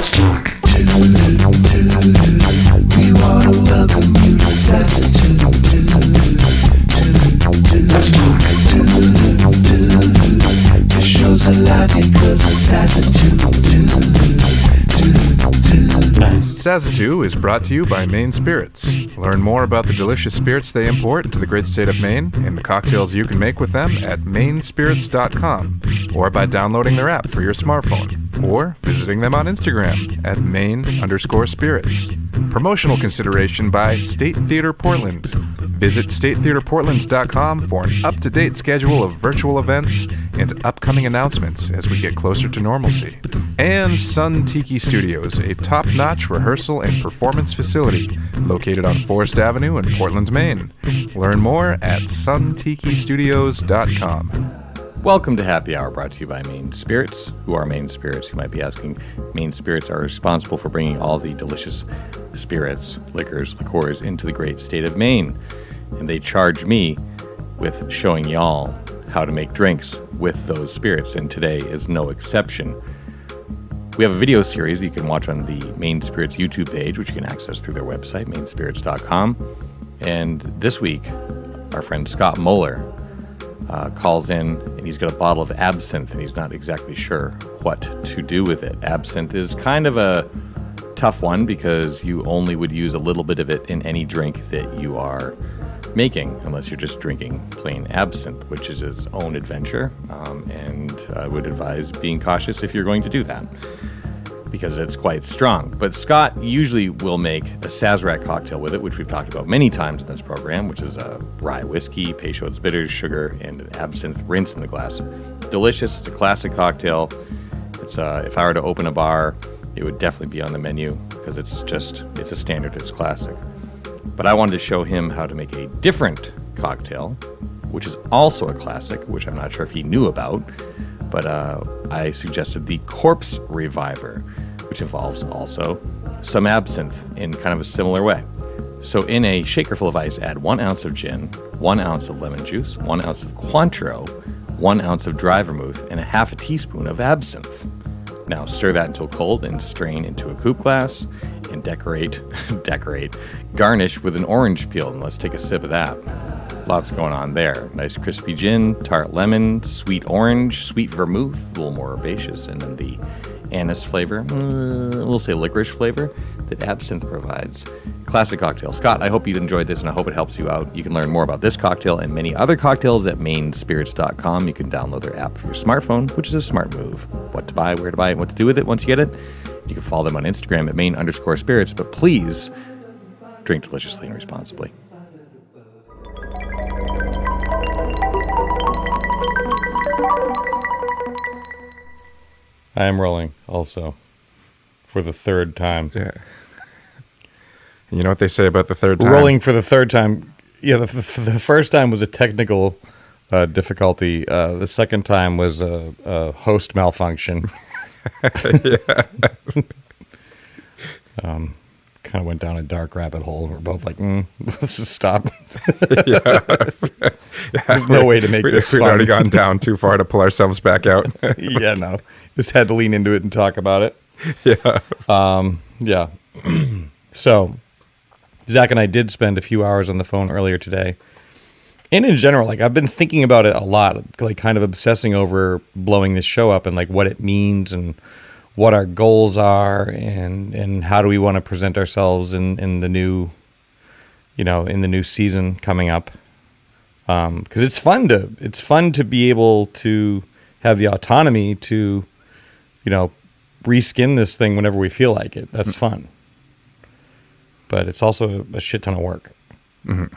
We wanna welcome you to SAZETU. The show's alive because of SAZETU. SAZETU is brought to you by Maine Spirits. Learn more about the delicious spirits they import into the great state of Maine and the cocktails you can make with them at mainspirits.com or by downloading their app for your smartphone or visiting them on Instagram at Maine_spirits. Promotional consideration by State Theater Portland. Visit statetheaterportland.com for an up-to-date schedule of virtual events and upcoming announcements as we get closer to normalcy. And Sun Tiki Studios, a top-notch rehearsal and performance facility located on Forest Avenue in Portland, Maine. Learn more at suntikistudios.com. Welcome to Happy Hour, brought to you by Maine Spirits. Who are Maine Spirits? You might be asking. Maine Spirits are responsible for bringing all the delicious spirits, liqueurs into the great state of Maine. And they charge me with showing y'all how to make drinks with those spirits, and today is no exception. We have a video series you can watch on the Maine Spirits YouTube page, which you can access through their website, mainspirits.com. And this week, our friend Scott Moeller calls in, and he's got a bottle of absinthe, and he's not exactly sure what to do with it. Absinthe is kind of a tough one because you only would use a little bit of it in any drink that you are making, unless you're just drinking plain absinthe, which is its own adventure, and I would advise being cautious if you're going to do that, because it's quite strong. But Scott usually will make a Sazerac cocktail with it, which we've talked about many times in this program, which is a rye whiskey, Peychaud's bitters, sugar, and an absinthe rinse in the glass. Delicious. It's a classic cocktail. It's if I were to open a bar, it would definitely be on the menu because it's a standard. It's classic. But I wanted to show him how to make a different cocktail, which is also a classic, which I'm not sure if he knew about. But I suggested the Corpse Reviver, which involves also some absinthe in kind of a similar way. So in a shaker full of ice, add 1 ounce of gin, 1 ounce of lemon juice, 1 ounce of Cointreau, 1 ounce of dry vermouth, and a half a teaspoon of absinthe. Now stir that until cold and strain into a coupe glass and garnish with an orange peel. And let's take a sip of that. Lots going on there. Nice crispy gin, tart lemon, sweet orange, sweet vermouth, a little more herbaceous, and then the anise flavor, we'll say licorice flavor, that absinthe provides. Classic cocktail. Scott, I hope you enjoyed this, and I hope it helps you out. You can learn more about this cocktail and many other cocktails at mainspirits.com. You can download their app for your smartphone, which is a smart move. What to buy, where to buy it, and what to do with it once you get it. You can follow them on Instagram at main_spirits, but please drink deliciously and responsibly. I am rolling also for the third time. Yeah. You know what they say about the third time? Rolling for the third time. Yeah, the first time was a technical difficulty. The second time was a host malfunction. Kind of went down a dark rabbit hole. We're both like, let's just stop. There's no way to make this fun. We'd already gone down too far to pull ourselves back out. Yeah, no. Just had to lean into it and talk about it. Yeah. So, Zach and I did spend a few hours on the phone earlier today. And in general, like, I've been thinking about it a lot, like kind of obsessing over blowing this show up and like what it means and what our goals are and how do we want to present ourselves in the new, in the new season coming up. Because it's fun to be able to have the autonomy to, reskin this thing whenever we feel like it. That's fun. But it's also a shit ton of work. Mm-hmm.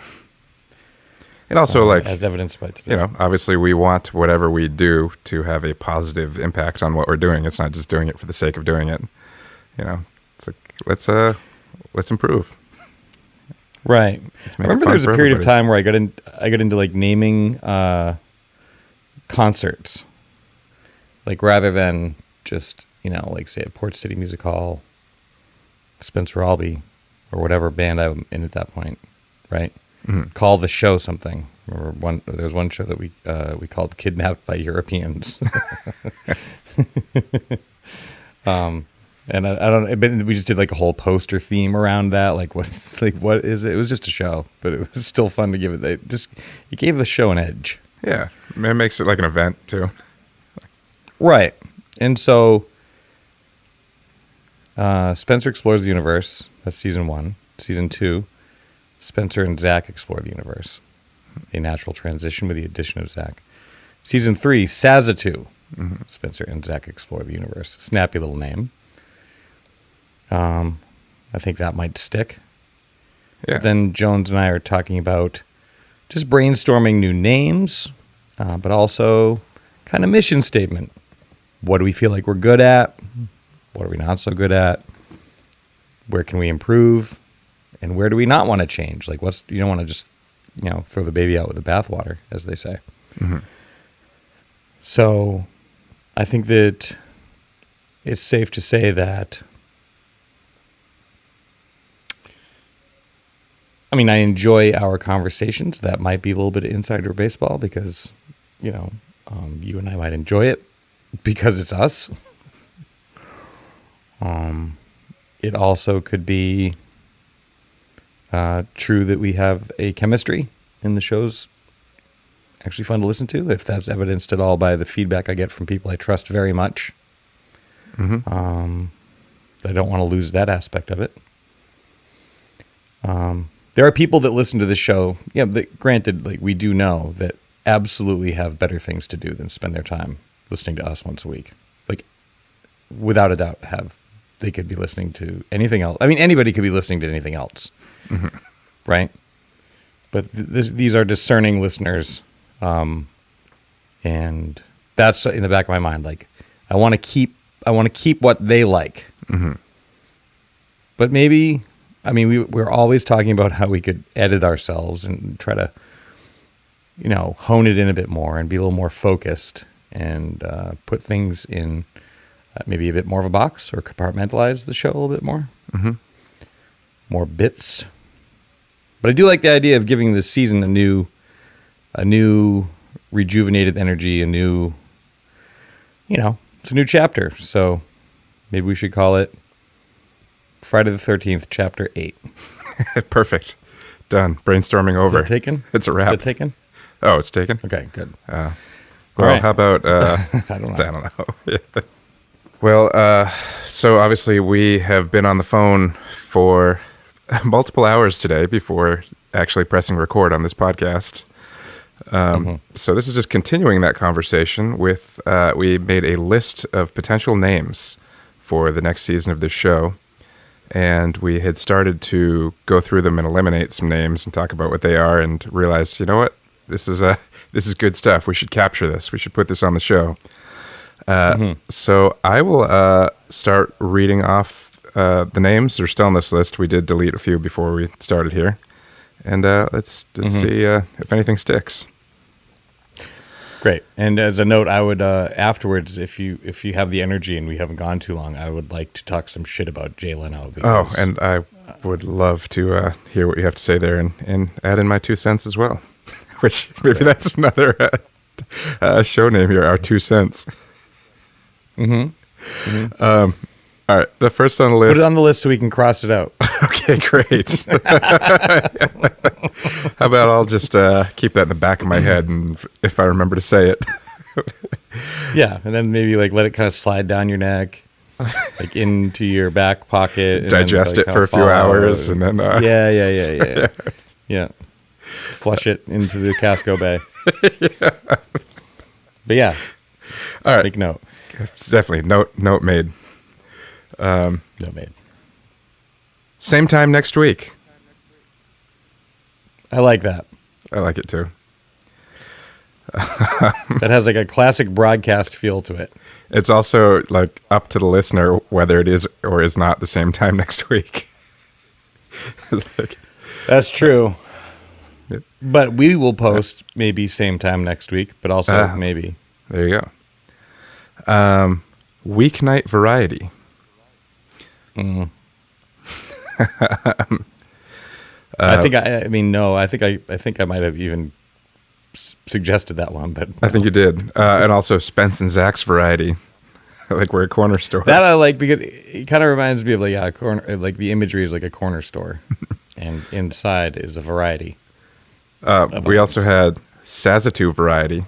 And also, as evidenced by today. Obviously we want whatever we do to have a positive impact on what we're doing. It's not just doing it for the sake of doing it. It's like, let's improve. Right. I remember there was a period of time where I got into like naming concerts, like rather than just like say at Port City Music Hall, Spencer Albee, or whatever band I'm in at that point, right? Mm-hmm. Call the show something. Remember there was one show that we called "Kidnapped by Europeans." And I don't. But we just did like a whole poster theme around that. Like what is it? It was just a show, but it was still fun to give it. It gave the show an edge. Yeah, it makes it like an event too. Right, and so Spencer explores the universe. That's season 1. Season 2, Spencer and Zach explore the universe. A natural transition with the addition of Zach. Season 3, SAZETU. Spencer and Zach explore the universe. Snappy little name. I think that might stick. Yeah. Then Jones and I are talking about just brainstorming new names, but also kind of mission statement. What do we feel like we're good at? What are we not so good at? Where can we improve? And where do we not want to change? Like, you don't want to just, throw the baby out with the bathwater, as they say. Mm-hmm. So I think that it's safe to say that, I enjoy our conversations. That might be a little bit of insider baseball because, you and I might enjoy it because it's us. It also could be true that we have a chemistry in the show's actually fun to listen to, if that's evidenced at all by the feedback I get from people I trust very much. Mm-hmm. I don't want to lose that aspect of it. There are people that listen to this show, granted, like we do know that absolutely have better things to do than spend their time listening to us once a week. Like, without a doubt, they could be listening to anything else. Anybody could be listening to anything else, mm-hmm. right? But these are discerning listeners, and that's in the back of my mind. Like, I want to keep what they like, mm-hmm. but maybe, we're always talking about how we could edit ourselves and try to, hone it in a bit more and be a little more focused and put things in maybe a bit more of a box or compartmentalize the show a little bit more. Mm-hmm. More bits. But I do like the idea of giving this season a new rejuvenated energy, it's a new chapter. So maybe we should call it Friday the 13th, Chapter 8. Perfect. Done. Brainstorming over. Is it taken? It's a wrap. Is it taken? Oh, it's taken? Okay, good. Well, right. How about... I don't know. Yeah. Well, so obviously we have been on the phone for multiple hours today before actually pressing record on this podcast. So this is just continuing that conversation with, we made a list of potential names for the next season of this show. And we had started to go through them and eliminate some names and talk about what they are and realized, you know what? This is good stuff. We should capture this. We should put this on the show. So I will start reading off the names. They're still on this list. We did delete a few before we started here. And let's see if anything sticks. Great. And as a note, I would afterwards, if you have the energy and we haven't gone too long, I would like to talk some shit about Jay Leno. Oh, and I would love to hear what you have to say there and add in my 2 cents as well. Which maybe that's another show name here, our 2 cents. Mm-hmm. All right, the first on the list. Put it on the list so we can cross it out. Okay, great. How about I'll just keep that in the back of my head, and if I remember to say it. Yeah, and then maybe like let it kind of slide down your neck, like into your back pocket. And digest then, it for a few hours, and then... Yeah. Flush it into the Casco Bay. Yeah. But yeah. All right. Make note. It's definitely note made. Note made. Same time next week. I like that. I like it too. That has like a classic broadcast feel to it. It's also like up to the listener whether it is or is not the same time next week. That's true. Yep. But we will post maybe same time next week, but also maybe. There you go. Weeknight variety. Mm. I think I might have even suggested that one, but I think you did. And also Spence and Zach's variety. Like we're a corner store. That I like because it kind of reminds me of like a corner. Like the imagery is like a corner store, and inside is a variety. We also had SAZETU variety.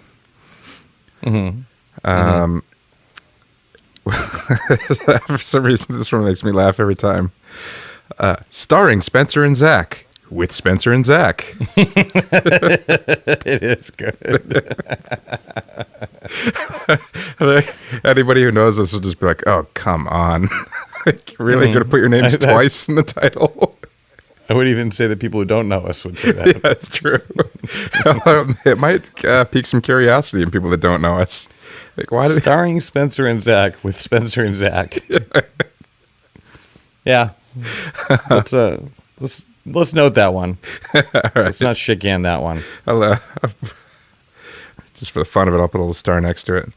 For some reason, this one makes me laugh every time. Starring Spencer and Zach, with Spencer and Zach. It is good. Like, anybody who knows us will just be like, "Oh, come on! Like, really, you're gonna put your names twice in the title?" I would even say that people who don't know us would say that. That's true. It might pique some curiosity in people that don't know us. Like, why did Starring Spencer and Zach with Spencer and Zach. Yeah. Let's note that one. Right. Let's not shit-can that one. I'll, just for the fun of it, I'll put a little star next to it.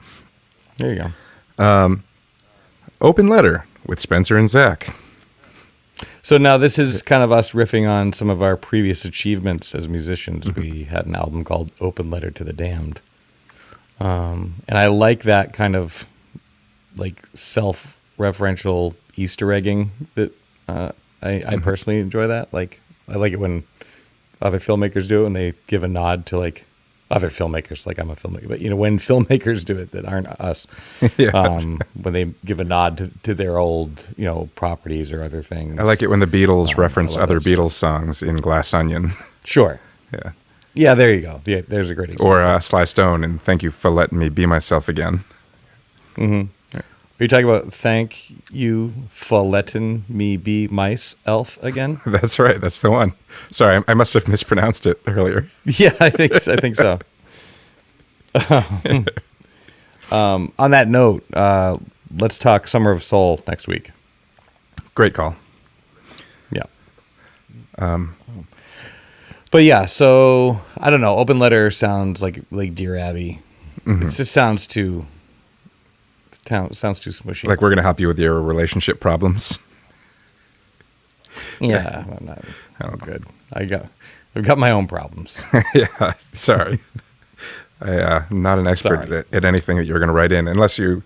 There you go. Open letter with Spencer and Zach. So now this is kind of us riffing on some of our previous achievements as musicians. We had an album called Open Letter to the Damned. And I like that kind of like self-referential Easter egging that I personally enjoy that. Like I like it when other filmmakers do it and they give a nod to like other filmmakers, like I'm a filmmaker, but when filmmakers do it that aren't us, when they give a nod to their old, properties or other things. I like it when the Beatles reference other Beatles songs in Glass Onion. Sure. Yeah. Yeah, there you go. Yeah, there's a great example. Or Sly Stone and Thank You for Letting Me Be Myself Again. Mm-hmm. Are you talking about Thank You for Letting Me Be Myself Again? That's right. That's the one. Sorry, I must have mispronounced it earlier. Yeah, I think so. On that note, let's talk Summer of Soul next week. Great call. Yeah. But yeah, so I don't know. Open letter sounds like Dear Abby. Mm-hmm. It just sounds too smushy. Like we're gonna help you with your relationship problems. Yeah, I'm good. I've got my own problems. Yeah, sorry. I'm not an expert at anything that you're going to write in, unless you.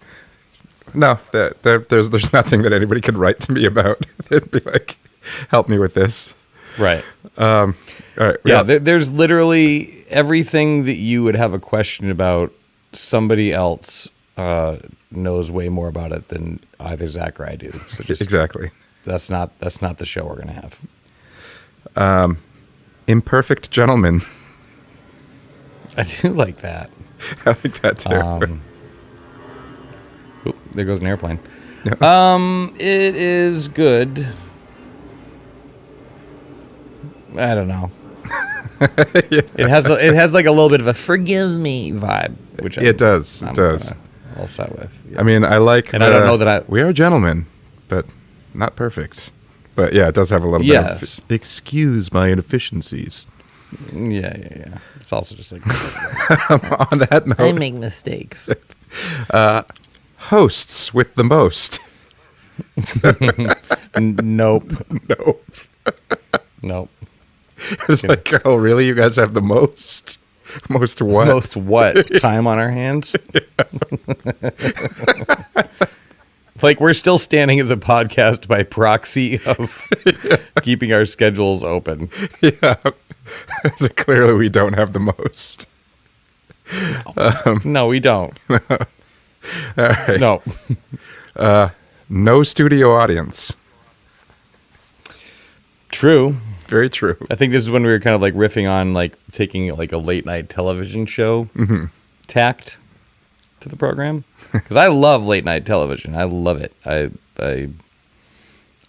No, there's nothing that anybody could write to me about. It'd be like, help me with this. Right. All right. Yeah, there's literally everything that you would have a question about. Somebody else knows way more about it than either Zach or I do. So exactly. That's not the show we're going to have. Imperfect Gentleman. I do like that. I like that too. There goes an airplane. Yeah. It is good. I don't know. Yeah. It has like a little bit of a forgive me vibe, which it does. It does. All set with. Yeah. I mean, I like. And I don't know that we are gentlemen, but not perfect. But yeah, it does have a little bit of excuse my inefficiencies. Yeah. It's also just like on that note, I make mistakes. Hosts with the most. Nope. It's like, oh, really? You guys have the most? Most what? Most what? Time on our hands? Like, we're still standing as a podcast by proxy of keeping our schedules open. Yeah. So clearly we don't have the most. No, we don't. All right. No. No studio audience. True. Very true. I think this is when we were kind of like riffing on like taking like a late night television show tact to the program. Because I love late night television. I love it. I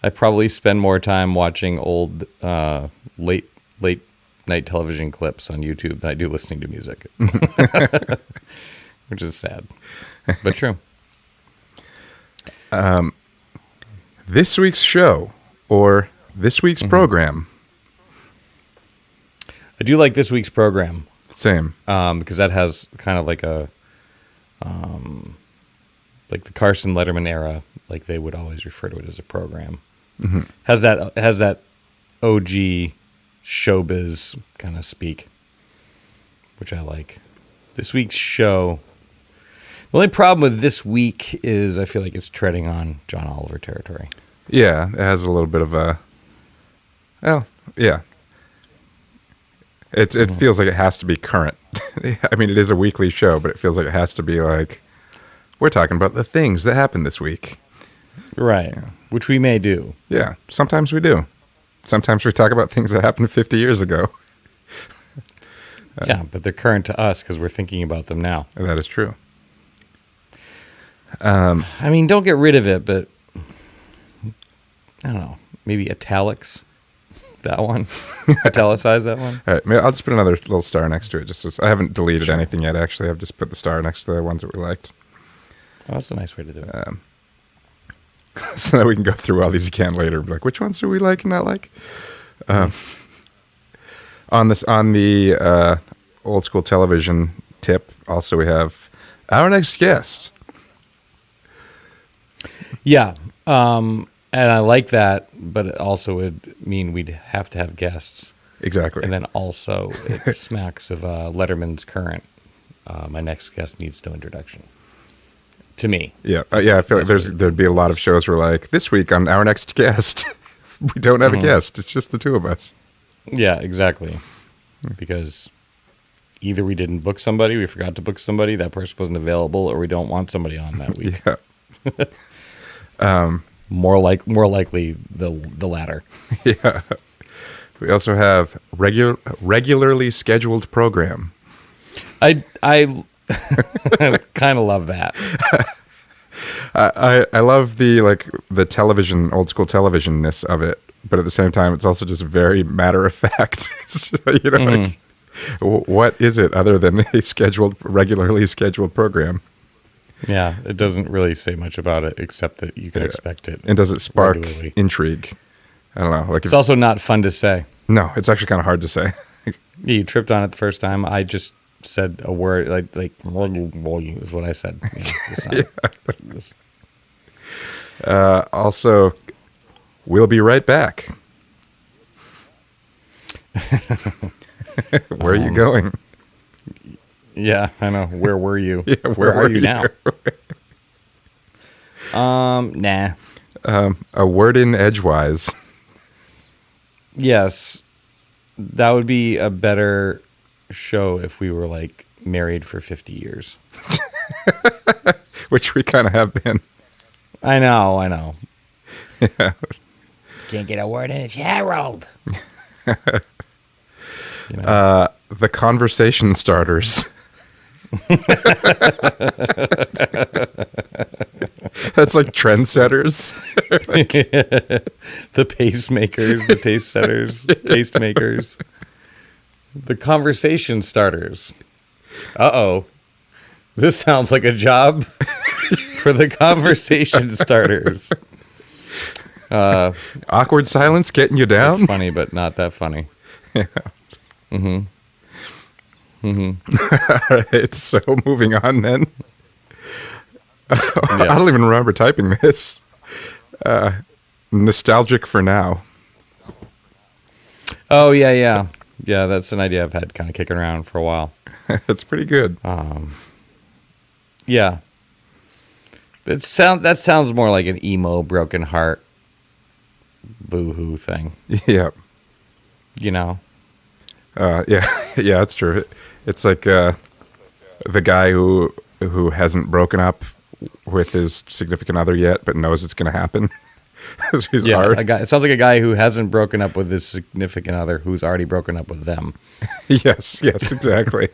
probably spend more time watching old late night television clips on YouTube than I do listening to music. Which is sad. But true. This week's show or this week's program. I do like this week's program. Same. Because that has kind of like a like the Carson Letterman era, like they would always refer to it as a program. Mm-hmm. Has that OG showbiz kind of speak, which I like. This week's show. The only problem with this week is I feel like it's treading on John Oliver territory. Yeah, it has a little bit of a... Well, yeah. It feels like it has to be current. I mean, it is a weekly show, but it feels like it has to be like, we're talking about the things that happened this week. Right, which we may do. Yeah, sometimes we do. Sometimes we talk about things that happened 50 years ago. Yeah, but they're current to us because we're thinking about them now. That is true. I mean, don't get rid of it, but I don't know. Maybe italics that one. Italicize that one. All right, maybe I'll just put another little star next to it. I haven't deleted anything yet, actually. I've just put the star next to the ones that we liked. Oh, that's a nice way to do it. So that we can go through all these again later. Like, which ones do we like and not like? On the old school television tip, also we have our next guest. Yeah, and I like that, but it also would mean we'd have to have guests. Exactly. And then also it smacks of Letterman's Current. My next guest needs no introduction. To me. Yeah, I feel like there'd be a lot of shows where like, this week on our next guest, we don't have a guest. It's just the two of us. Yeah, exactly. Because either we didn't book somebody, we forgot to book somebody, that person wasn't available, or we don't want somebody on that week. Yeah. More likely the latter. Yeah. We also have regularly scheduled program. I kind of love that. I love the television, old school televisionness of it, but at the same time, it's also just very matter of fact. Like, what is it other than a regularly scheduled program? Yeah, it doesn't really say much about it except that you can expect it. And does it spark regularly. intrigue? I don't know. Like, it's also not fun to say. No, it's actually kind of hard to say. Yeah, you tripped on it the first time. I just said a word like is what I said. Also, we'll be right back. Where are you going? Yeah, I know. Where were you? Yeah, where are you now? Nah. A word in edgewise. Yes, that would be a better show if we were like married for 50 years. Which we kind of have been. I know. Yeah. Can't get a word in, it's Harold. The conversation starters. That's like trendsetters. The pacemakers, the taste setters, tastemakers. The conversation starters. Uh-oh. This sounds like a job for the conversation starters. Awkward silence getting you down? It's funny, but not that funny. Yeah. All right, so moving on then. I don't even remember typing this. Nostalgic for now. Oh, yeah. Yeah, that's an idea I've had kind of kicking around for a while. It's pretty good. Yeah. That sounds more like an emo, broken heart, boo-hoo thing. Yeah. You know? Yeah, that's true. It's like the guy who hasn't broken up with his significant other yet, but knows it's going to happen. It sounds like a guy who hasn't broken up with his significant other who's already broken up with them. Yes, exactly.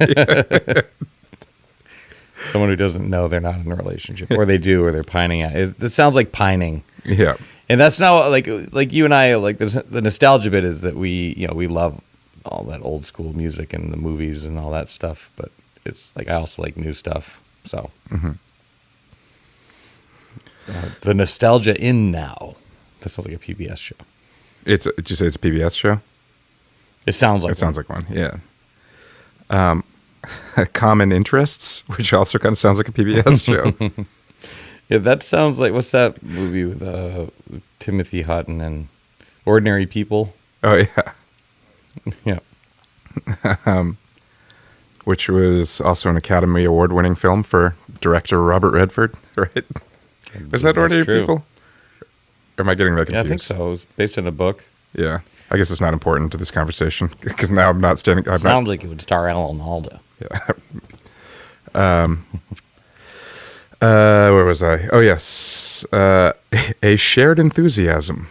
Someone who doesn't know they're not in a relationship, or they do, or they're pining at it. It sounds like pining. Yeah, and that's not like you and I like the nostalgia bit is that we love all that old school music and the movies and all that stuff, but it's like I also like new stuff. So the nostalgia in now. That sounds like a PBS show. Did you say it's a PBS show? It sounds like sounds like one. Yeah. Common Interests, which also kind of sounds like a PBS show. Yeah, that sounds like what's that movie with Timothy Hutton and Ordinary People? Oh yeah. Yeah. which was also an Academy Award-winning film for director Robert Redford, right? Was that Ordinary true. People? Or am I getting that confused? Yeah, I think so. It was based on a book. Yeah. I guess it's not important to this conversation because now I'm not standing. Sounds like it would star Alan Alda. Where was I? Oh, yes. A Shared Enthusiasm.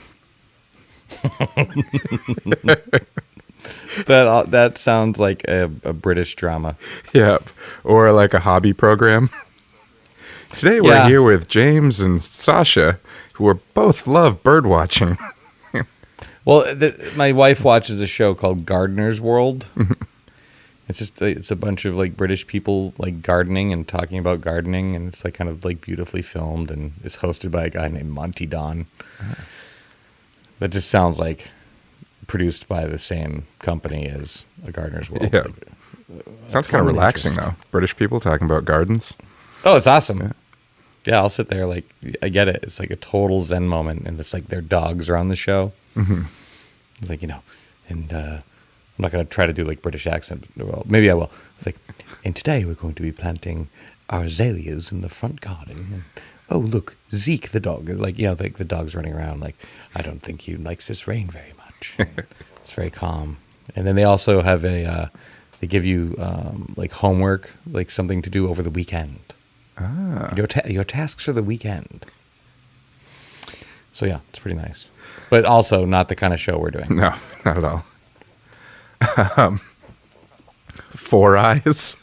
That sounds like a British drama. Yep. Or like a hobby program. Today we're here with James and Sasha, who both love bird watching. Well, my wife watches a show called Gardener's World. It's a bunch of like British people like gardening and talking about gardening, and it's like kind of like beautifully filmed, and it's hosted by a guy named Monty Don. That just sounds like produced by the same company as A Gardener's World. Yeah. Sounds kind of relaxing, though. British people talking about gardens. Oh, it's awesome. Yeah, I'll sit there like, I get it. It's like a total Zen moment, and it's like their dogs are on the show. Mm-hmm. It's like, and I'm not going to try to do like British accent. Well, maybe I will. It's like, and today we're going to be planting our azaleas in the front garden. And, oh, look, Zeke the dog. Like, like the dog's running around. Like, I don't think he likes this rain very much. It's very calm. And then they also have they give you like homework, like something to do over the weekend. Ah. Your tasks for the weekend. So yeah, it's pretty nice. But also not the kind of show we're doing. No, not at all. Four Eyes.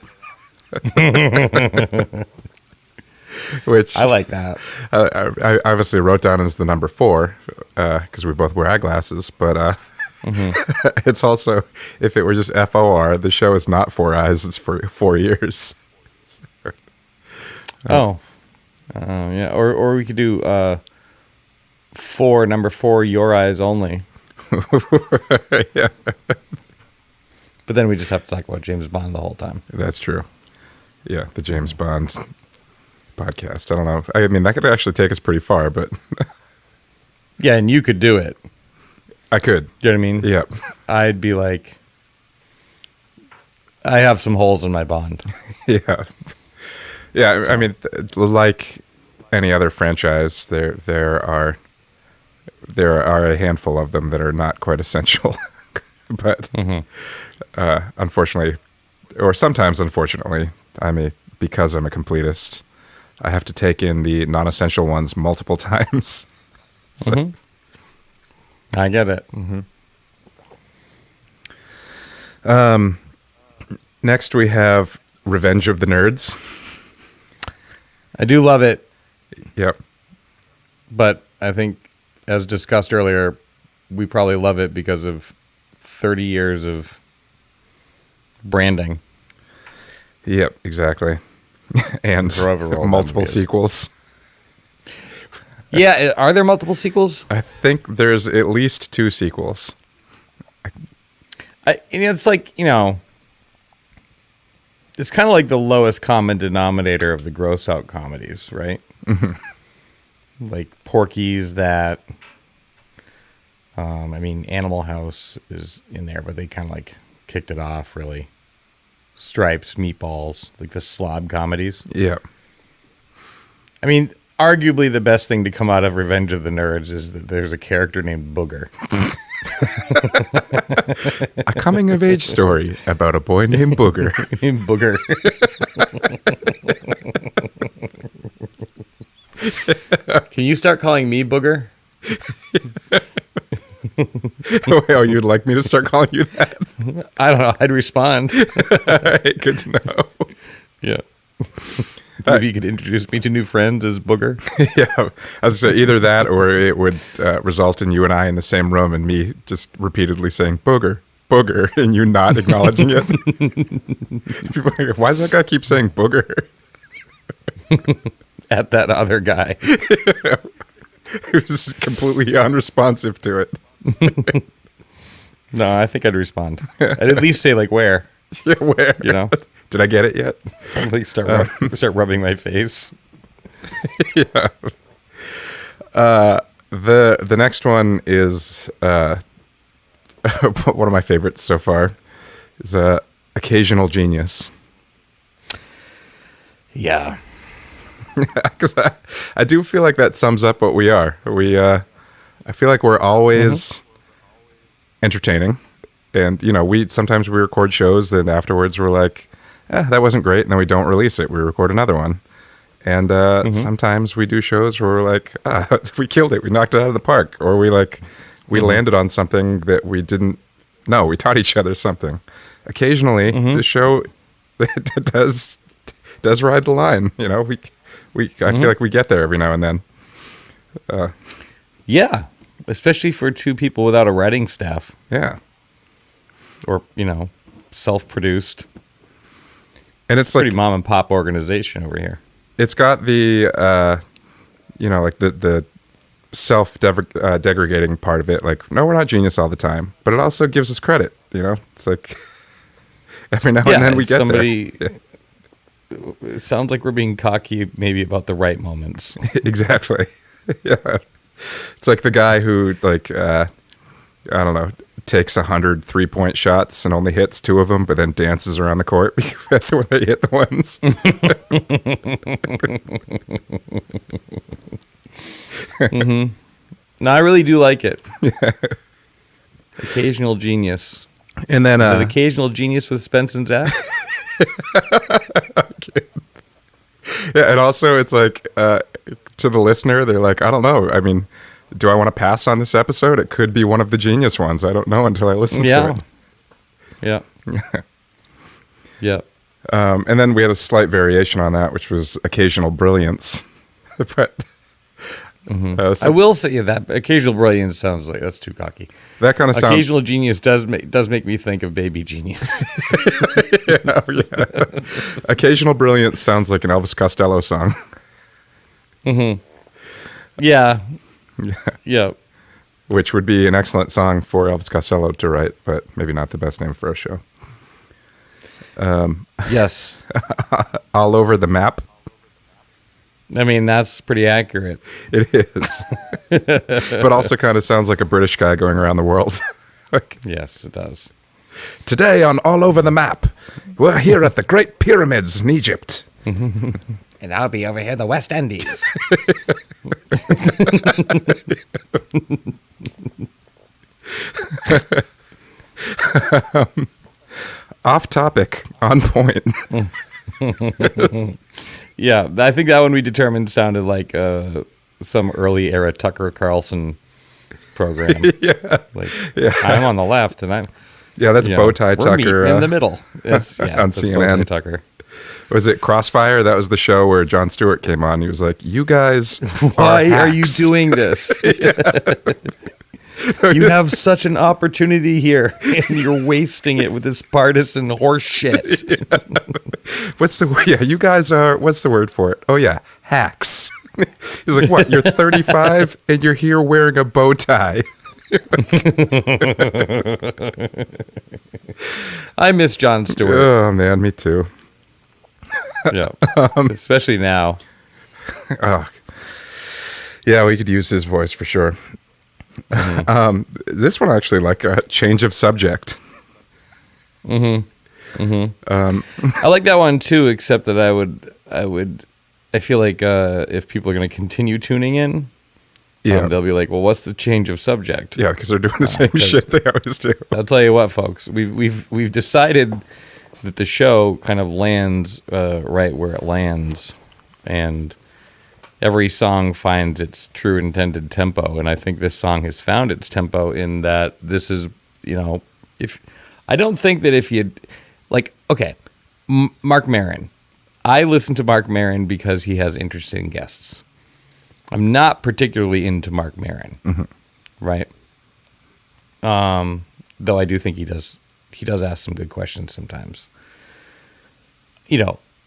Which I like that. I obviously wrote down as the number 4 because we both wear eyeglasses. But it's also, if it were just FOR, the show is not 4 Eyes. It's for 4 years. Yeah. Or we could do number 4, Your Eyes Only. Yeah. But then we just have to talk about James Bond the whole time. That's true. Yeah, the James Bond podcast. I don't know. I mean, that could actually take us pretty far, but... Yeah, and you could do it. I could. You know what I mean? Yeah. I'd be like... I have some holes in my Bond. Yeah. Yeah, so. I mean, like any other franchise, there are a handful of them that are not quite essential. But unfortunately, or sometimes unfortunately, because I'm a completist, I have to take in the non-essential ones multiple times. So. I get it. Next, we have Revenge of the Nerds. I do love it. Yep. But I think, as discussed earlier, we probably love it because of 30 years of branding. Yep, exactly. And multiple sequels. Yeah, are there multiple sequels? I think there's at least 2 sequels. It's like, it's kind of like the lowest common denominator of the gross out comedies, right? Like Porky's, that. Animal House is in there, but they kind of like kicked it off, really. Stripes, Meatballs, like the slob comedies. Yeah. I mean, arguably the best thing to come out of Revenge of the Nerds is that there's a character named Booger. A coming-of-age story about a boy named Booger. Named Booger. Can you start calling me Booger? Oh, you'd like me to start calling you that? I don't know. I'd respond. All right, good to know. Yeah. Maybe you could introduce me to new friends as Booger. Yeah, I was gonna say either that, or it would result in you and I in the same room, and me just repeatedly saying "Booger, Booger," and you not acknowledging it. People are like, why does that guy keep saying "Booger"? At that other guy who's completely unresponsive to it. No, I think I'd respond. I'd at least say like where. Yeah, where? Did I get it yet? Like start rubbing my face. Yeah. The next one is one of my favorites so far. Is Occasional Genius. Yeah. Because I do feel like that sums up what we are. I feel like we're always entertaining. And, sometimes we record shows and afterwards we're like, that wasn't great. And then we don't release it. We record another one. And sometimes we do shows where we're like, we killed it. We knocked it out of the park. Or we landed on something that we didn't know. We taught each other something. Occasionally, the show does ride the line. I feel like we get there every now and then. Yeah. Especially for two people without a writing staff. Yeah. Or, self-produced. And it's pretty mom and pop organization over here. It's got the, the self-degrading part of it. Like, no, we're not genius all the time, but it also gives us credit. It's like every now and then we get there. Yeah. It sounds like we're being cocky, maybe about the right moments. Exactly. Yeah. It's like the guy who, I don't know, takes 100 3-point shots and only hits 2 of them, but then dances around the court when they hit the ones. No, I really do like it. Yeah. Occasional genius. And then is it occasional genius with Spence and Zach? Okay. Yeah, and also it's like to the listener, they're like, I don't know. I mean, do I want to pass on this episode? It could be one of the genius ones. I don't know until I listen to it. Yeah. Yeah. And then we had a slight variation on that, which was occasional brilliance. But I will say that occasional brilliance sounds like that's too cocky. That kind of sounds. Occasional genius does make me think of Baby Genius. Yeah. Occasional brilliance sounds like an Elvis Costello song. Yeah. Yeah. Which would be an excellent song for Elvis Costello to write, but maybe not the best name for a show. Yes. All over the map. I mean, that's pretty accurate. It is. But also kind of sounds like a British guy going around the world. Yes, it does. Today on All Over the Map, we're here at the Great Pyramids in Egypt. And I'll be over here, the West Indies. Off topic, on point. Yeah, I think that one we determined sounded like some early era Tucker Carlson program. Yeah. I'm on the left, and I'm... Yeah, that's Bowtie Tucker. In the middle. On CNN. Tucker. Was it Crossfire? That was the show where Jon Stewart came on. He was like, you guys Why are you doing this? You have such an opportunity here, and you're wasting it with this partisan horse shit. Yeah. What's the word? Yeah, you guys are, what's the word for it? Oh, yeah, hacks. He's like, what, you're 35 and you're here wearing a bow tie? I miss Jon Stewart. Oh, man, me too. Yeah, especially now. Yeah, we could use his voice for sure. This one actually like a change of subject. I like that one too, except that I feel like if people are going to continue tuning in, they'll be like, well, what's the change of subject? Yeah, because they're doing the same shit they always do. I'll tell you what, folks, we've decided that the show kind of lands right where it lands, and every song finds its true intended tempo, and I think this song has found its tempo in that this is, if I don't think that if you like, okay, Mark Maron, I listen to Mark Maron because he has interesting guests. I'm not particularly into Mark Maron, right? Though I do think he does ask some good questions sometimes.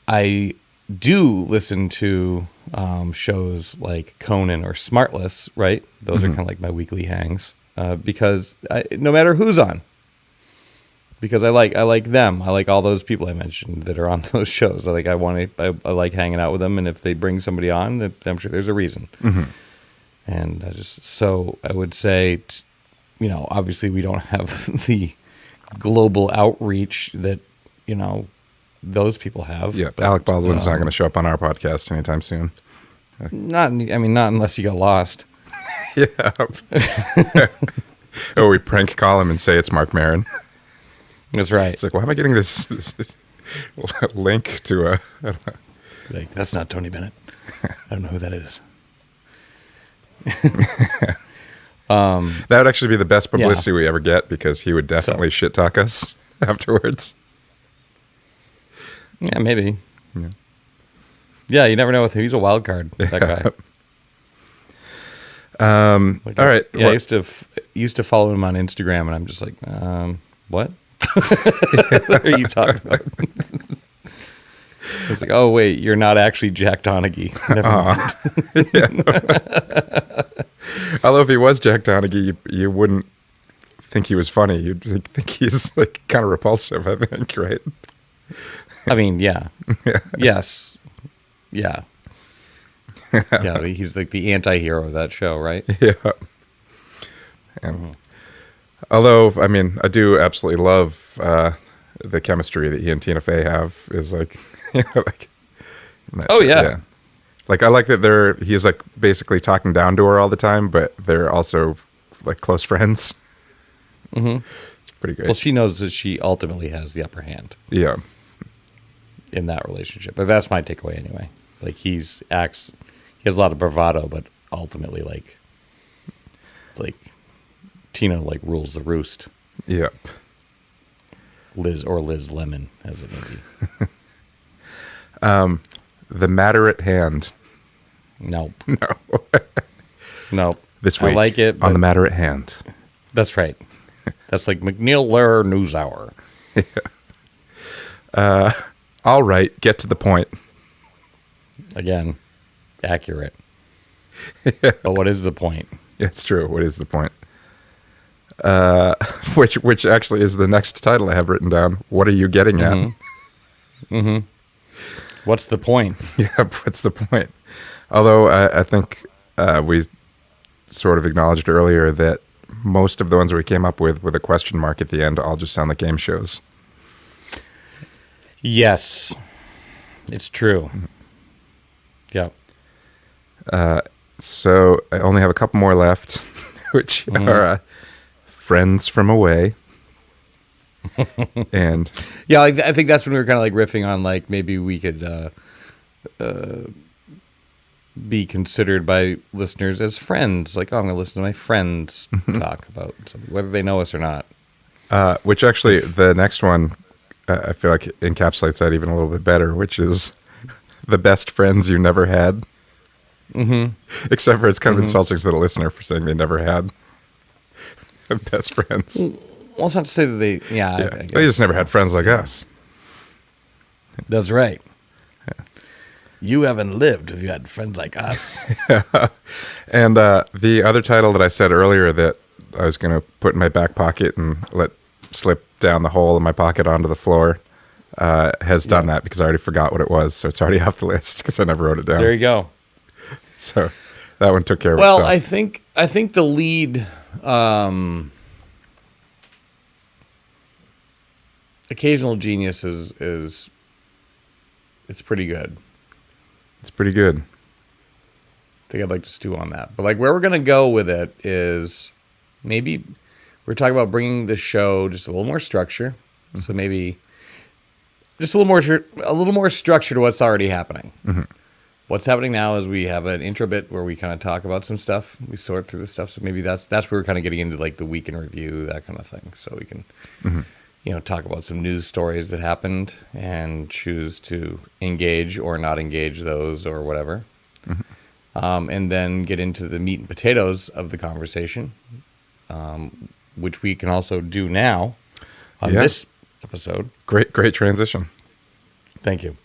I do listen to shows like Conan or Smartless, right? Those are kind of like my weekly hangs because no matter who's on, because I like them. I like all those people I mentioned that are on those shows. I like hanging out with them, and if they bring somebody on, I'm sure there's a reason. And I would say, obviously we don't have the global outreach that those people have. Yeah, but, Alec Baldwin's not going to show up on our podcast anytime soon. Not unless you got lost. Yeah. Or we prank call him and say it's Mark Maron. That's right. It's like, why am I getting this link to a... I don't know. Like, that's not Tony Bennett. I don't know who that is. That would actually be the best publicity we ever get, because he would definitely shit talk us afterwards. Yeah, maybe. Yeah, you never know. He's a wild card, that guy. All right. Yeah, I used to follow him on Instagram, and I'm just like, what? What are you talking about? I was like, oh, wait, you're not actually Jack Donaghy. Never mind. Although if he was Jack Donaghy, you wouldn't think he was funny. You'd think he's like kind of repulsive, I think, right? I mean, yeah. Yes. Yeah. Yeah, he's like the anti-hero of that show, right? Yeah. And although, I mean, I do absolutely love the chemistry that he and Tina Fey have. Is like, like, oh yeah. Like, I like that he's like basically talking down to her all the time, but they're also like close friends. Mm-hmm. It's pretty great. Well, she knows that she ultimately has the upper hand. Yeah. In that relationship, but that's my takeaway anyway. Like, he has a lot of bravado, but ultimately, like Tina like rules the roost. Yep. Liz Lemon, as it may be. The matter at hand. Nope. No. Nope. This week, I like it on the matter at hand. That's right. That's like McNeil Lehrer NewsHour. Yeah. All right, get to the point. Again, accurate. But what is the point? It's true. What is the point? Which actually is the next title I have written down. What are you getting at? Mm-hmm. What's the point? Yeah, what's the point? Although I think we sort of acknowledged earlier that most of the ones we came up with a question mark at the end all just sound like game shows. Yes, it's true. Yep. So I only have a couple more left, which are Friends from Away. And yeah, I think that's when we were kind of like riffing on, like, maybe we could be considered by listeners as friends. Like, oh, I'm going to listen to my friends talk about something, whether they know us or not. Which actually, the next one, I feel like encapsulates that even a little bit better, which is the best friends you never had. Mm-hmm. Except for it's kind of insulting to the listener for saying they never had best friends. Well, it's not to say that they... Yeah. I guess. They just never had friends like us. That's right. Yeah. You haven't lived if you had friends like us. And the other title that I said earlier that I was going to put in my back pocket and let slip down the hole in my pocket onto the floor has done that, because I already forgot what it was. So it's already off the list because I never wrote it down. There you go. So that one took care of itself. Well, I think the lead... Occasional Genius is it's pretty good. It's pretty good. I think I'd like to stew on that. But like, where we're going to go with it is maybe we're talking about bringing the show just a little more structure. Mm-hmm. So maybe just a little more structure to what's already happening. Mm-hmm. What's happening now is we have an intro bit where we kind of talk about some stuff. We sort through the stuff. So maybe that's where we're kind of getting into like the week in review, that kind of thing. So we can, talk about some news stories that happened and choose to engage or not engage those or whatever. Mm-hmm. And then get into the meat and potatoes of the conversation, which we can also do now on this episode. Great transition. Thank you.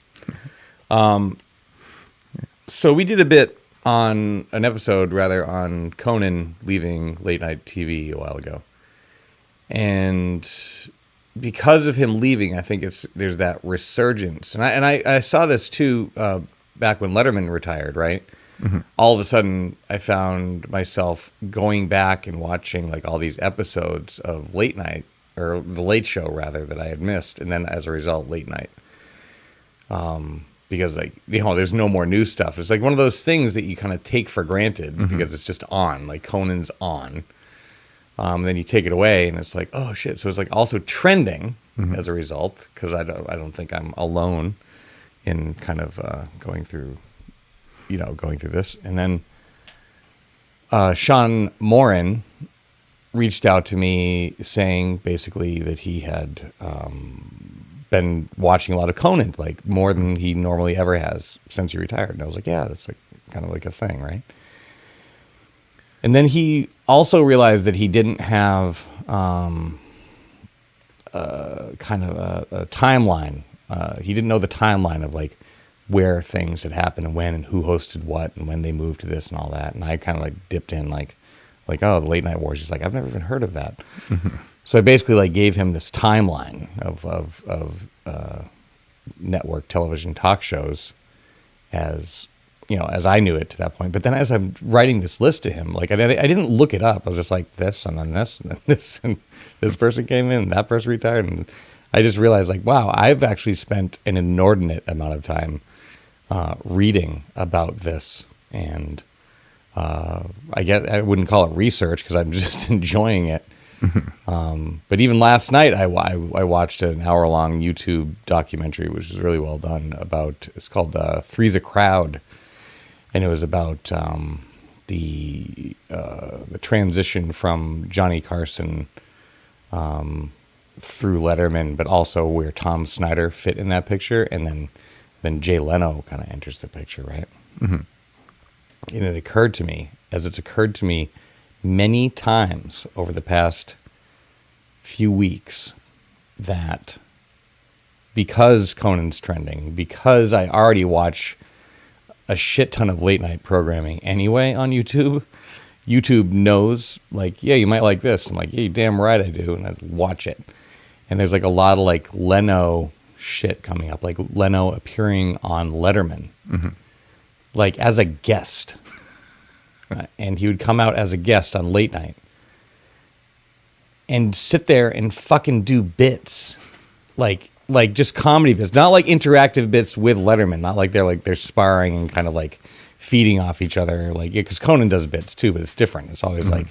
So we did a bit on an episode, on Conan leaving late night TV a while ago. And because of him leaving, I think there's that resurgence. And I saw this too back when Letterman retired, right? Mm-hmm. All of a sudden, I found myself going back and watching like all these episodes of Late Night, or The Late Show rather, that I had missed. And then as a result, Late Night. Because like, there's no more new stuff. It's like one of those things that you kind of take for granted because it's just on, like Conan's on. Then you take it away and it's like, oh shit. So it's like also trending as a result, because I don't think I'm alone in kind of going through this. And then Sean Morin reached out to me saying basically that he had been watching a lot of Conan, like more than he normally ever has since he retired. And I was like, yeah, that's like kind of like a thing, right? And then he also realized that he didn't have kind of a timeline. He didn't know the timeline of like where things had happened and when and who hosted what and when they moved to this and all that. And I kind of like dipped in like, oh, the Late Night Wars. He's like, I've never even heard of that. So I basically like gave him this timeline of network television talk shows as I knew it to that point. But then as I'm writing this list to him, like I didn't look it up. I was just like this and then this and then this, and this person came in and that person retired. And I just realized like, wow, I've actually spent an inordinate amount of time reading about this. And I wouldn't call it research because I'm just enjoying it. But even last night, I watched an hour-long YouTube documentary, which is really well done. It's called Three's a Crowd, and it was about the transition from Johnny Carson through Letterman, but also where Tom Snyder fit in that picture, and then Jay Leno kind of enters the picture, right? And it occurred to me, as it's occurred to me many times over the past few weeks, that because Conan's trending, because I already watch a shit ton of late night programming anyway on YouTube knows, like, yeah, you might like this. I'm like, yeah, you damn right I do. And I watch it. And there's like a lot of like Leno shit coming up, like Leno appearing on Letterman, like as a guest. And he would come out as a guest on late night and sit there and fucking do bits, like just comedy bits, not like interactive bits with Letterman, not like they're sparring and kind of like feeding off each other, like, yeah, because Conan does bits too, but it's different. It's always like,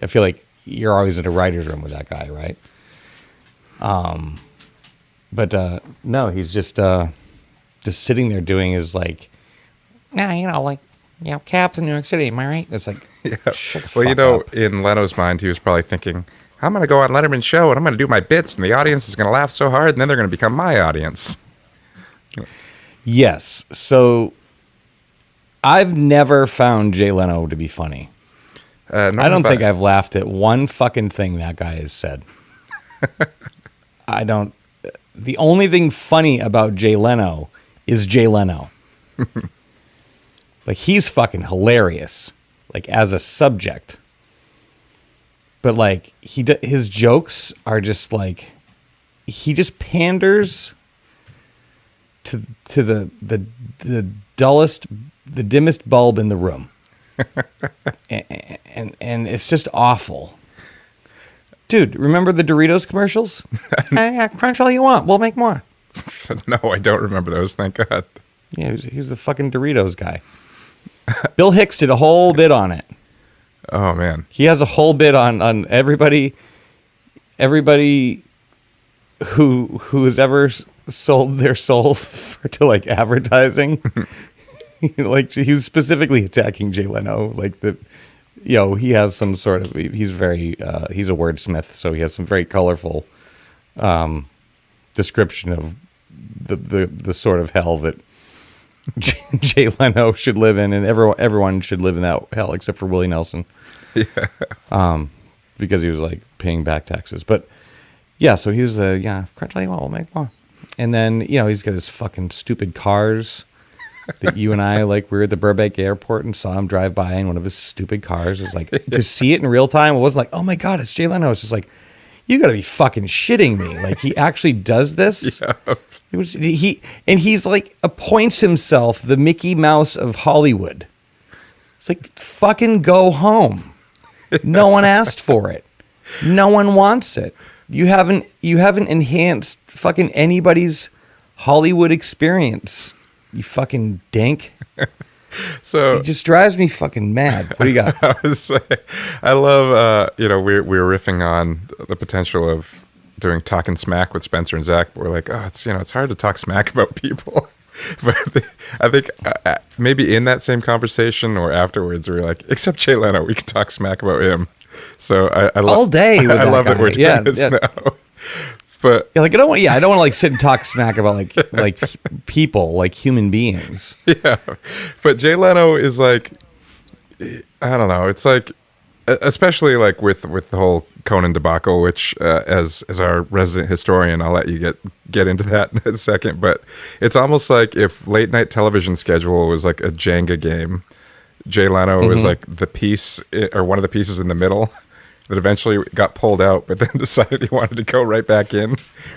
I feel like you're always in a writer's room with that guy, right? But no, he's just sitting there doing his like, like, cabs in New York City, am I right? It's like, well, up. In Leno's mind, he was probably thinking, I'm going to go on Letterman's show and I'm going to do my bits and the audience is going to laugh so hard and then they're going to become my audience. Yes. So I've never found Jay Leno to be funny. I don't think I've laughed at one fucking thing that guy has said. The only thing funny about Jay Leno is Jay Leno. Like, he's fucking hilarious, like, as a subject. But, like, his jokes are just, like, he just panders to the dullest, the dimmest bulb in the room. and it's just awful. Dude, remember the Doritos commercials? Crunch all you want. We'll make more. No, I don't remember those, thank God. Yeah, he's the fucking Doritos guy. Bill Hicks did a whole bit on it. Oh man, he has a whole bit on everybody who has ever sold their soul to like advertising. Like, he was specifically attacking Jay Leno. Like, he has some sort of, he's a wordsmith, so he has some very colorful description of the sort of hell that Jay Leno should live in, and everyone should live in that hell except for Willie Nelson. Yeah. Because he was like paying back taxes. But yeah, so he was crunch all you want, we'll make more. And then, he's got his fucking stupid cars that you and I, like, we were at the Burbank airport and saw him drive by in one of his stupid cars. It was like, to see it in real time, it wasn't like, oh my God, it's Jay Leno. It's just like, you got to be fucking shitting me. Like, he actually does this. Yeah. He's like, appoints himself the Mickey Mouse of Hollywood. It's like, fucking go home. No one asked for it. No one wants it. You haven't enhanced fucking anybody's Hollywood experience. You fucking dink. So It just drives me fucking mad. What do you got? I love, we were riffing on the potential of doing talking smack with Spencer and Zach, but we're like, it's hard to talk smack about people. But I think maybe in that same conversation or afterwards, we were like, except Jay Leno, we can talk smack about him. So I All day with I that love guy. that we're doing this now. But Yeah, like I don't want to like sit and talk smack about like people, like human beings. yeah, but Jay Leno is like, I don't know. It's like, especially like with the whole Conan debacle, which as our resident historian, I'll let you get into that in a second. But it's almost like if late night television schedule was like a Jenga game, Jay Leno was like the piece or one of the pieces in the middle that eventually got pulled out, but then decided he wanted to go right back in,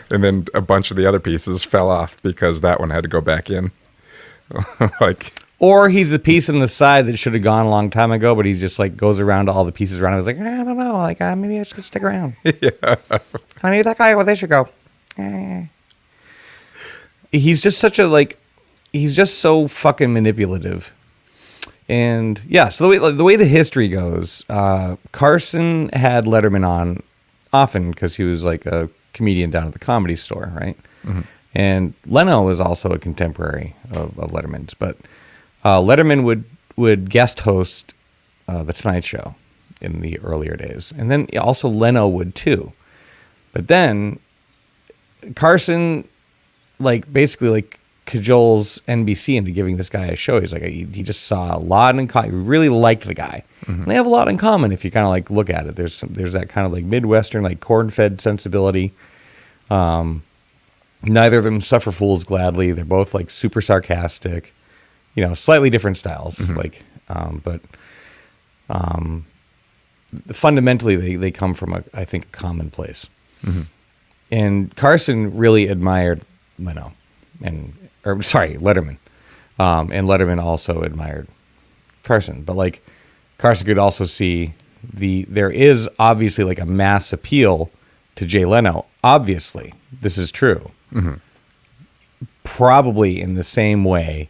and then a bunch of the other pieces fell off because that one had to go back in. Or he's the piece on the side that should have gone a long time ago, but he just like goes around to all the pieces around. He's like, I don't know, like maybe I should stick around. Yeah, maybe that guy, well, they should go. He's just he's just so fucking manipulative. And yeah, so the way the history goes, Carson had Letterman on often because he was like a comedian down at the Comedy Store, right? Mm-hmm. And Leno was also a contemporary of Letterman's, but Letterman would guest host the Tonight Show in the earlier days, and then also Leno would too. But then Carson basically cajoles NBC into giving this guy a show. He's like, he just saw a lot in common. He really liked the guy. Mm-hmm. They have a lot in common if you kind of look at it. There's that kind of Midwestern corn-fed sensibility. Neither of them suffer fools gladly. They're both super sarcastic. Slightly different styles. Mm-hmm. But fundamentally they come from I think a common place. Mm-hmm. And Carson really admired Letterman. And Letterman also admired Carson. But Carson could also see there is obviously a mass appeal to Jay Leno. Obviously, this is true. Mm-hmm. Probably in the same way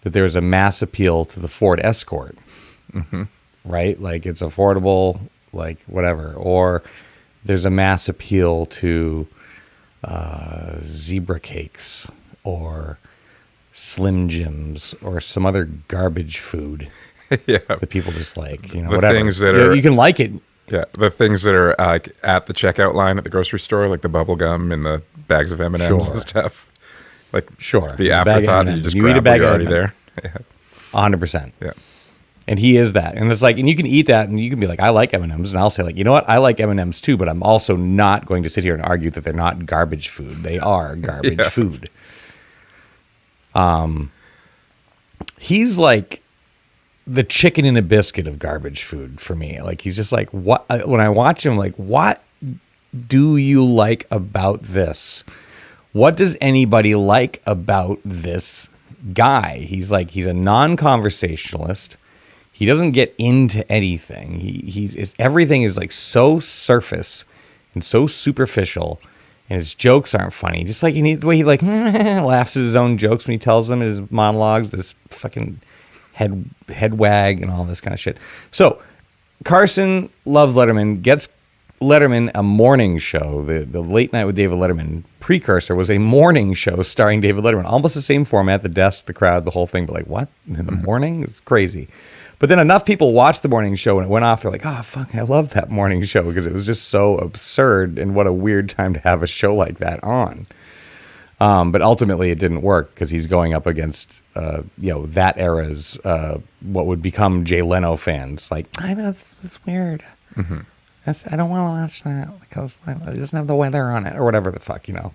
that there's a mass appeal to the Ford Escort. Mm-hmm. Right? It's affordable, whatever. Or there's a mass appeal to zebra cakes or Slim Jims or some other garbage food that people just whatever. Things that are, you can like it. Yeah, the things that are at the checkout line at the grocery store, like the bubble gum and the bags of M&Ms and stuff. Sure. The afterthought that you just grab when you're already there. Yeah. 100%. Yeah. And he is that. And it's and you can eat that and you can be like, I like M&Ms. And I'll say you know what? I like M&Ms too, but I'm also not going to sit here and argue that they're not garbage food. They are garbage food. He's the chicken in a biscuit of garbage food for me. He's just what, when I watch him, what do you like about this? What does anybody like about this guy? He's a non-conversationalist. He doesn't get into anything. Everything is so surface and so superficial, and his jokes aren't funny. Just the way he laughs at his own jokes when he tells them in his monologues, this fucking head wag and all this kind of shit. So Carson loves Letterman, gets Letterman a morning show. The Late Night with David Letterman precursor was a morning show starring David Letterman. Almost the same format, the desk, the crowd, the whole thing. But what? In the morning? It's crazy. But then enough people watched the morning show and it went off. They're like, oh, fuck, I love that morning show because it was just so absurd and what a weird time to have a show like that on. But ultimately it didn't work because he's going up against, that era's what would become Jay Leno fans. I know, it's weird. Mm-hmm. I don't want to watch that because it doesn't have the weather on it or whatever the fuck, people,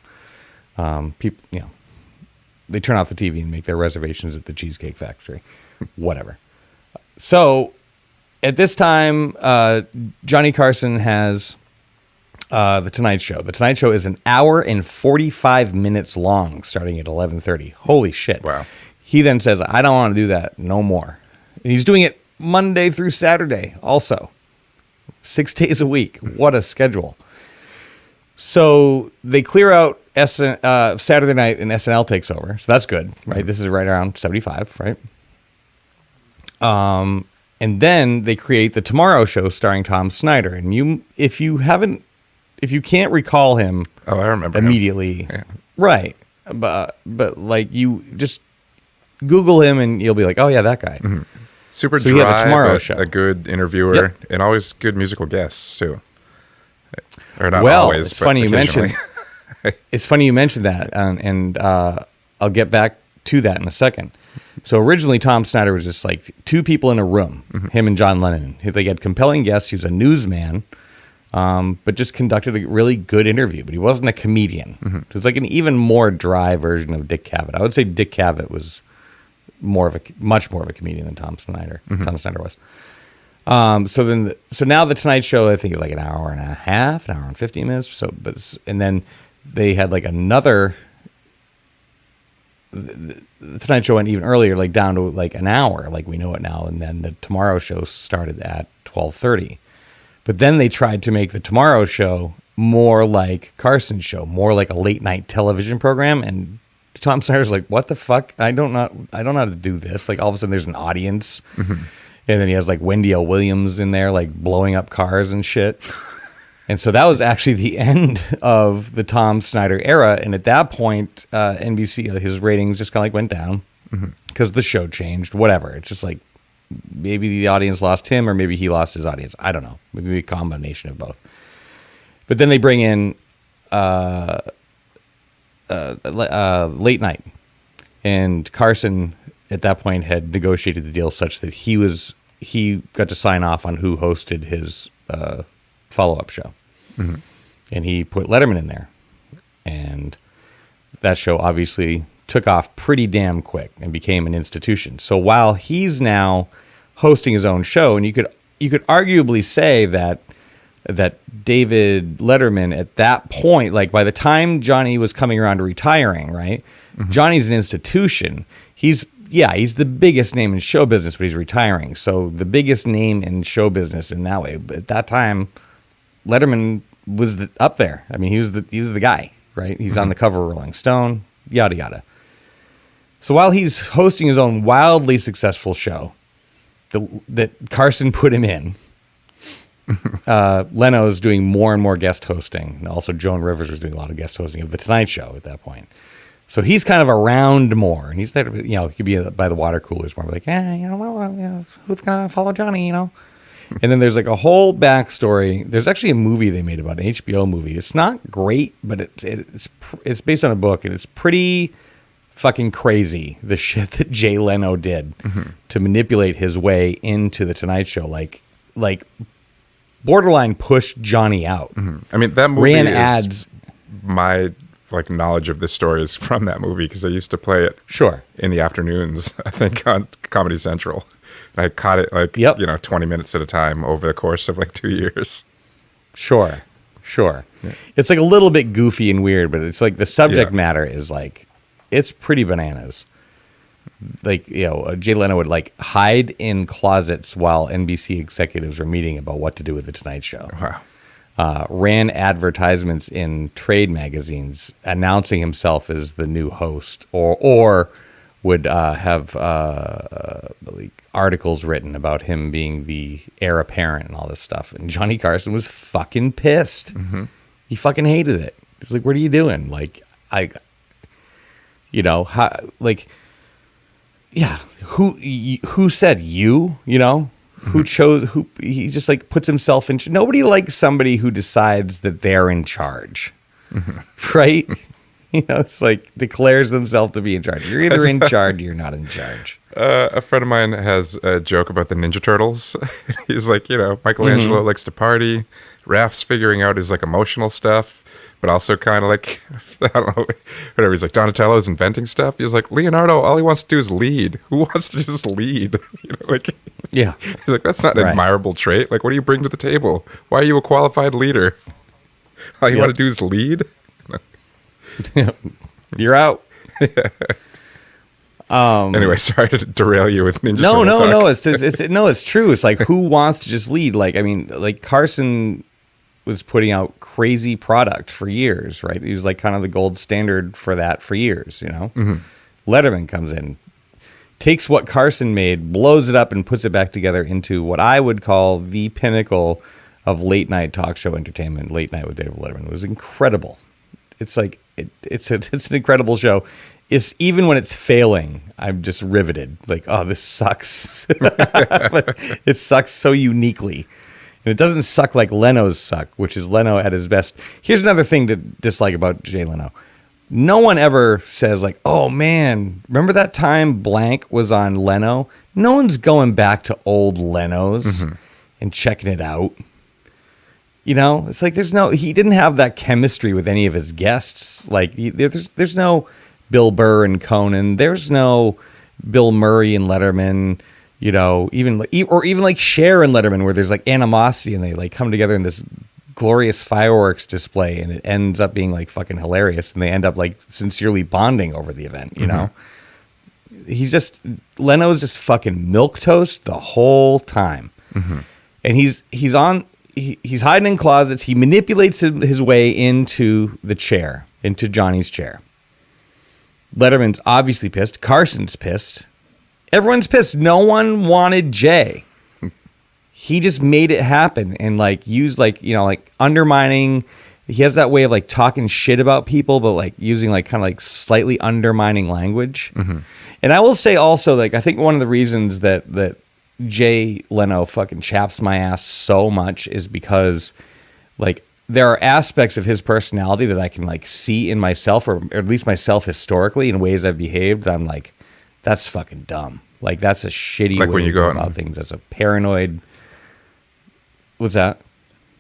they turn off the TV and make their reservations at the Cheesecake Factory, whatever. So at this time, Johnny Carson has the Tonight Show. The Tonight Show is an hour and 45 minutes long, starting at 11:30. Holy shit. Wow. He then says, I don't want to do that no more. And he's doing it Monday through Saturday also. 6 days a week. What a schedule. So they clear out Saturday night and SNL takes over, so that's good, right? This is right around 75, right? And then they create the Tomorrow Show starring Tom Snyder, and if you can't recall him, Oh, I remember him. immediately, Yeah. right? But like you just Google him and you'll be like, oh yeah, that guy. Super So dry, he had the Tomorrow but Show. a good interviewer, Yep. and always good musical guests too. Or not Well, always, it's but funny you occasionally. mentioned. It's funny you mentioned that, and I'll get back to that in a second. So originally, Tom Snyder was just like two people in a room, him and John Lennon. They had compelling guests. He was a newsman, but just conducted a really good interview. But he wasn't a comedian. It was like an even more dry version of Dick Cavett. I would say Dick Cavett was much more of a comedian than Tom Snyder. Tom Snyder was. So now the Tonight Show, I think, is like an hour and a half, an hour and 15 minutes. And then they had like another. The Tonight Show went even earlier, like down to like an hour, like we know it now. And then the Tomorrow Show started at 12:30. But then they tried to make the Tomorrow Show more like Carson's show, more like a late night television program. And Tom Snyder's like, what the fuck? I don't know how to do this. Like all of a sudden there's an audience. And then he has like Wendy L. Williams in there, like blowing up cars and shit. And so that was actually the end of the Tom Snyder era. And at that point, NBC, his ratings just kind of like went down because the show changed, whatever. It's just like maybe the audience lost him or maybe he lost his audience. I don't know. Maybe a combination of both. But then they bring in late night. And Carson at that point had negotiated the deal such that he got to sign off on who hosted his follow-up show. And he put Letterman in there. And that show obviously took off pretty damn quick and became an institution. So while he's now hosting his own show, and you could arguably say that David Letterman at that point, like by the time Johnny was coming around to retiring, right? Johnny's an institution. He's the biggest name in show business, but he's retiring. So the biggest name in show business in that way. But at that time, Letterman was up there. I mean, he was the guy, right? He's on the cover of Rolling Stone, yada, yada. So while he's hosting his own wildly successful show that Carson put him in, Leno's doing more and more guest hosting. And also Joan Rivers was doing a lot of guest hosting of The Tonight Show at that point. So he's kind of around more, and he's there. He could be by the water coolers more, like, who's gonna follow Johnny, And then there's like a whole backstory. There's actually a movie they made about an HBO movie. It's not great, but it's based on a book, and it's pretty fucking crazy. The shit that Jay Leno did to manipulate his way into the Tonight Show, like borderline pushed Johnny out. I mean, that movie ran is ads. My knowledge of this story is from that movie because I used to play it Sure. in the afternoons, I think, on Comedy Central. And I caught it 20 minutes at a time over the course of 2 years. Sure. Yeah. It's like a little bit goofy and weird, but it's like the subject matter is like, it's pretty bananas. Like, Jay Leno would hide in closets while NBC executives were meeting about what to do with the Tonight Show. Wow. Ran advertisements in trade magazines announcing himself as the new host, or would have articles written about him being the heir apparent and all this stuff. And Johnny Carson was fucking pissed. He fucking hated it. He's like, "What are you doing?" Who said you? Who chose who? He just puts himself in. Nobody likes somebody who decides that they're in charge, right? It's declares themselves to be in charge. You're either in charge or you're not in charge. A friend of mine has a joke about the Ninja Turtles. He's like, Michelangelo likes to party. Raph's figuring out his emotional stuff, but also kind of I don't know, whatever. He's like, Donatello's inventing stuff. He's like, Leonardo, all he wants to do is lead. Who wants to just lead? Yeah. He's like, that's not an admirable trait. What do you bring to the table? Why are you a qualified leader? All you want to do is lead? You're out. Anyway, sorry to derail you with Ninja Turtle talk. It's true. It's who wants to just lead? Carson was putting out crazy product for years, right? He was like kind of the gold standard for that for years, you know? Letterman comes in, takes what Carson made, blows it up, and puts it back together into what I would call the pinnacle of late night talk show entertainment. Late Night with David Letterman. It was incredible. It's like it's an incredible show. It's even when it's failing, I'm just riveted. Like, oh, this sucks. It sucks so uniquely. And it doesn't suck like Leno's suck, which is Leno at his best. Here's another thing to dislike about Jay Leno. No one ever says like, oh man, remember that time blank was on Leno? No one's going back to old Leno's and checking it out. You know, it's like he didn't have that chemistry with any of his guests. Like there's no Bill Burr and Conan. There's no Bill Murray and Letterman. You know, even like Cher and Letterman, where there's like animosity and they like come together in this glorious fireworks display, and it ends up being like fucking hilarious, and they end up like sincerely bonding over the event. You know, Leno's just fucking milquetoast the whole time, and he's hiding in closets. He manipulates his way into the chair, into Johnny's chair. Letterman's obviously pissed. Carson's pissed. Everyone's pissed. No one wanted Jay. He just made it happen and like used like, you know, like undermining. He has that way of like talking shit about people, but like using like kind of like slightly undermining language. And I will say also, like, I think one of the reasons that Jay Leno fucking chaps my ass so much is because like there are aspects of his personality that I can like see in myself, or at least myself historically, in ways I've behaved that I'm like, that's fucking dumb. Like that's a shitty like way when you to go go about things. That's a paranoid. What's that?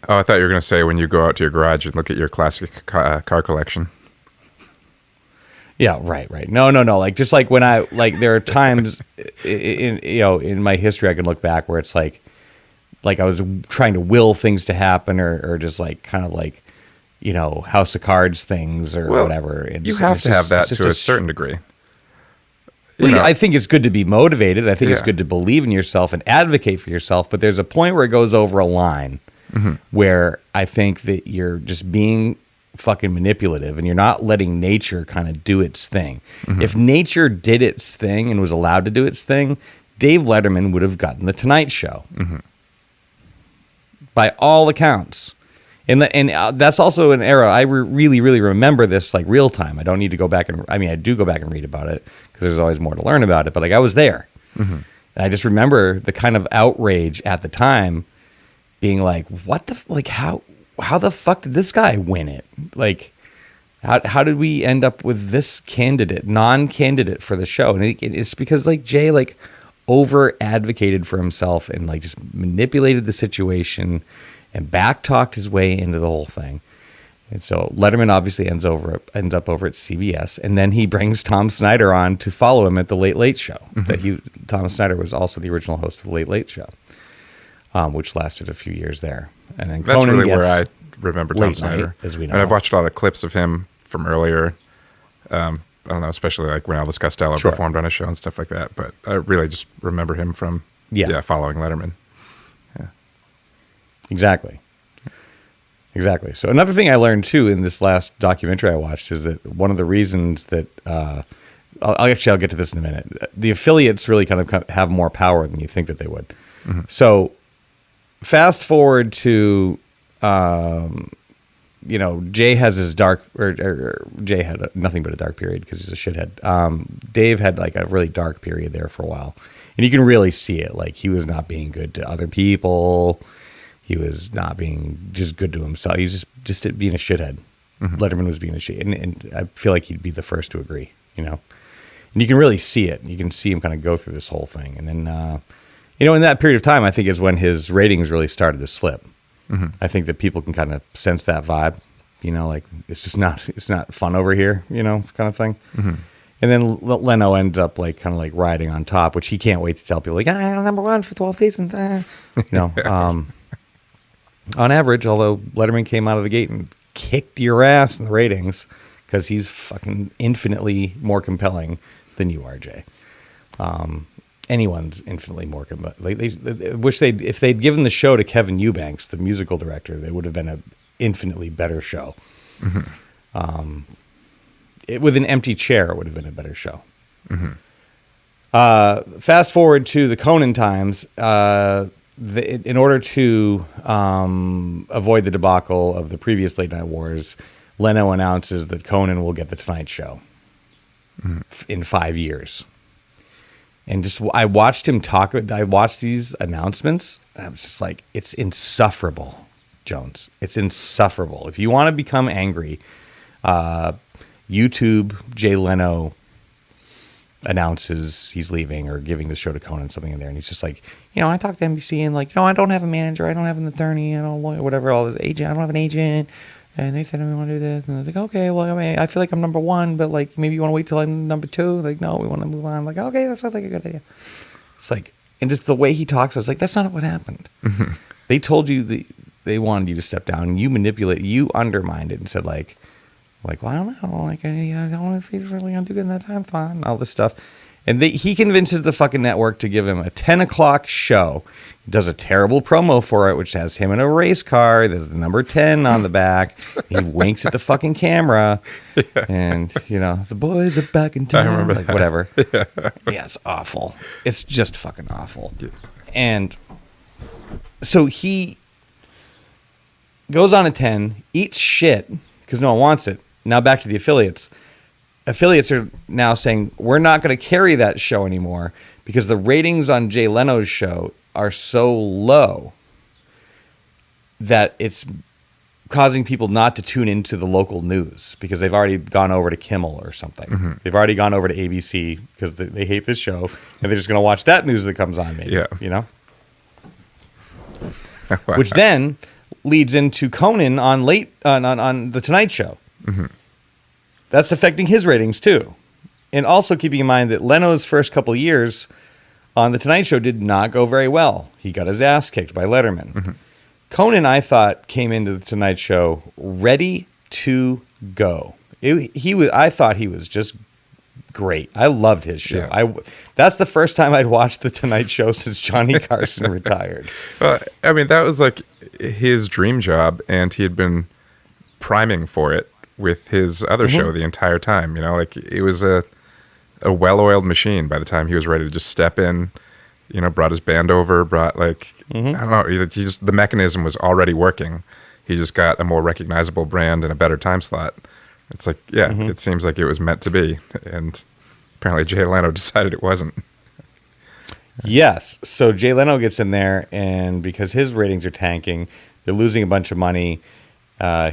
Oh, I thought you were going to say when you go out to your garage and look at your classic car collection. Yeah, right. No. Like just like when I like there are times in my history I can look back where it's like I was trying to will things to happen or just like kind of like, you know, House of Cards things or whatever. You have to have that to a certain degree. I think it's good to be motivated. I think it's good to believe in yourself and advocate for yourself. But there's a point where it goes over a line where I think that you're just being fucking manipulative and you're not letting nature kind of do its thing. If nature did its thing and was allowed to do its thing, Dave Letterman would have gotten the Tonight Show. By all accounts. And that's also an era I really, really remember this like real time. I don't need to go back I do go back and read about it because there's always more to learn about it. But like I was there, and I just remember the kind of outrage at the time, being like, "What the like? How the fuck did this guy win it? Like, how did we end up with this non-candidate for the show?" And it's because like Jay like over advocated for himself and like just manipulated the situation and back-talked his way into the whole thing. And so Letterman obviously ends up over at CBS, and then he brings Tom Snyder on to follow him at the Late Late Show. Tom Snyder was also the original host of the Late Late Show, which lasted a few years there. And then that's Conan really where I remember Tom Snyder. As we know. And I've watched a lot of clips of him from earlier. I don't know, especially like when Elvis Costello performed on a show and stuff like that. But I really just remember him from following Letterman. Exactly. So another thing I learned too in this last documentary I watched is that one of the reasons that I'll get to this in a minute. The affiliates really kind of have more power than you think that they would. So fast forward to Jay has his dark or Jay had nothing but a dark period because he's a shithead. Dave had like a really dark period there for a while, and you can really see it. Like he was not being good to other people. He was not being just good to himself. He was just being a shithead. Letterman was being a shit. And I feel like he'd be the first to agree, you know. And you can really see it. You can see him kind of go through this whole thing. And then, in that period of time, I think is when his ratings really started to slip. I think that people can kind of sense that vibe, you know, like it's not fun over here, you know, kind of thing. And then Leno ends up like kind of like riding on top, which he can't wait to tell people like, number one for 12 seasons, you know. On average, although Letterman came out of the gate and kicked your ass in the ratings because he's fucking infinitely more compelling than you are, Jay. anyone's infinitely more like they wish if they'd given the show to Kevin Eubanks, the musical director, it would have been an infinitely better show. With an empty chair, it would have been a better show. Fast forward to the Conan times. In order to avoid the debacle of the previous Late Night Wars, Leno announces that Conan will get the Tonight Show in 5 years. And I watched him talk. I watched these announcements, and I was just like, it's insufferable, Jones. It's insufferable. If you want to become angry, YouTube Jay Leno announces he's leaving or giving the show to Conan, something in there, and he's just like, I talked to NBC and like, I don't have a manager, I don't have an attorney, I don't lawyer, whatever, all the agent, I don't have an agent, and they said we want to do this, and I was like, okay, well, I mean, I feel like I'm number one, but like maybe you want to wait till I'm number two. Like, no, we want to move on. I'm like, okay, that sounds like a good idea. It's like, and just the way he talks, I was like, that's not what happened. They told you they wanted you to step down, you undermined it and said like, well, I don't know. Like, I don't know if he's really going to do good in that time. Fine. All this stuff. And he convinces the fucking network to give him a 10 o'clock show. He does a terrible promo for it, which has him in a race car. There's the number 10 on the back. He winks at the fucking camera. Yeah. And, the boys are back in town. I remember like, that. Whatever. Yeah, it's awful. It's just fucking awful. Yeah. And so he goes on a 10, eats shit because no one wants it. Now back to the affiliates. Affiliates are now saying, we're not going to carry that show anymore because the ratings on Jay Leno's show are so low that it's causing people not to tune into the local news because they've already gone over to Kimmel or something. They've already gone over to ABC because they hate this show and they're just going to watch that news that comes on, maybe. Yeah. Wow. Which then leads into Conan on the Tonight Show. That's affecting his ratings too. And also keeping in mind that Leno's first couple of years on the Tonight Show did not go very well. He got his ass kicked by Letterman. Conan, I thought, came into the Tonight Show ready to go. I thought he was just great. I loved his show. Yeah. That's the first time I'd watched the Tonight Show since Johnny Carson retired. I mean, that was like his dream job, and he had been priming for it with his other show the entire time. Like it was a well-oiled machine by the time he was ready to just step in. Brought his band over, brought like I don't know. The mechanism was already working. He just got a more recognizable brand and a better time slot. It's like, it seems like it was meant to be, and apparently Jay Leno decided it wasn't. Yes, so Jay Leno gets in there, and because his ratings are tanking, they're losing a bunch of money.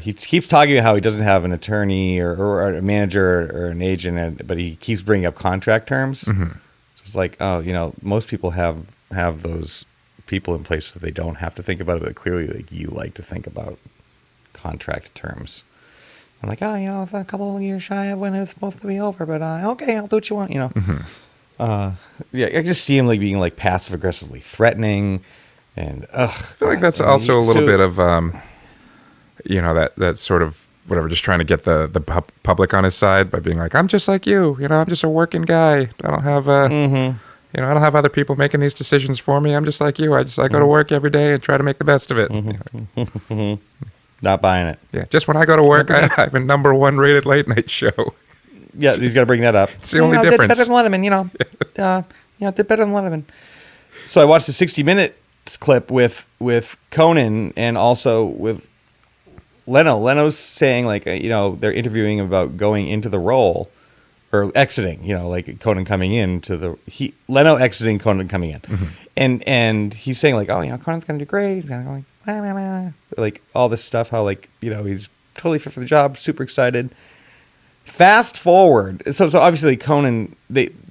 He keeps talking about how he doesn't have an attorney or a manager or an agent, but he keeps bringing up contract terms. So it's like, most people have those people in place so they don't have to think about it, but clearly like you like to think about contract terms. I'm like, if a couple of years shy of when it's supposed to be over, but okay, I'll do what you want, I just see him like being like passive aggressively threatening, and I feel like that's also a little bit of that sort of whatever, just trying to get the public on his side by being like, I'm just like you, I'm just a working guy. I don't have I don't have other people making these decisions for me. I'm just like you. I go to work every day and try to make the best of it. Not buying it. Yeah, just when I go to work, I have a number 1 rated late night show. Yeah, he's got to bring that up. It's the only difference. Did better than Letterman, did better than Letterman. So I watched the 60 Minutes clip with Conan and also with Leno. Leno's saying like, they're interviewing him about going into the role or exiting, like Conan coming in to Leno exiting, Conan coming in. And he's saying like, Conan's going to do great. He's going to go like all this stuff, how like, he's totally fit for the job, super excited. Fast forward. So obviously Conan, they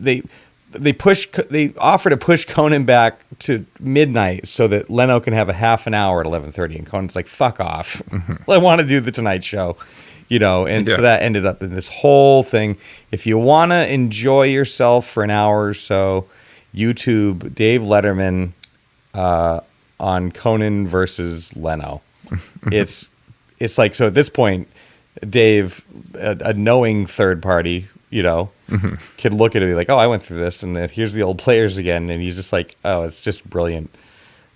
offer to push Conan back to midnight so that Leno can have a half an hour at 11:30, and Conan's like, fuck off. I want to do the Tonight Show, and so that ended up in this whole thing. If you want to enjoy yourself for an hour or so, YouTube Dave Letterman on Conan versus Leno. It's like, so at this point, Dave, a knowing third party, could look at it and be like, oh, I went through this, and then here's the old players again, and he's just like, oh, it's just brilliant.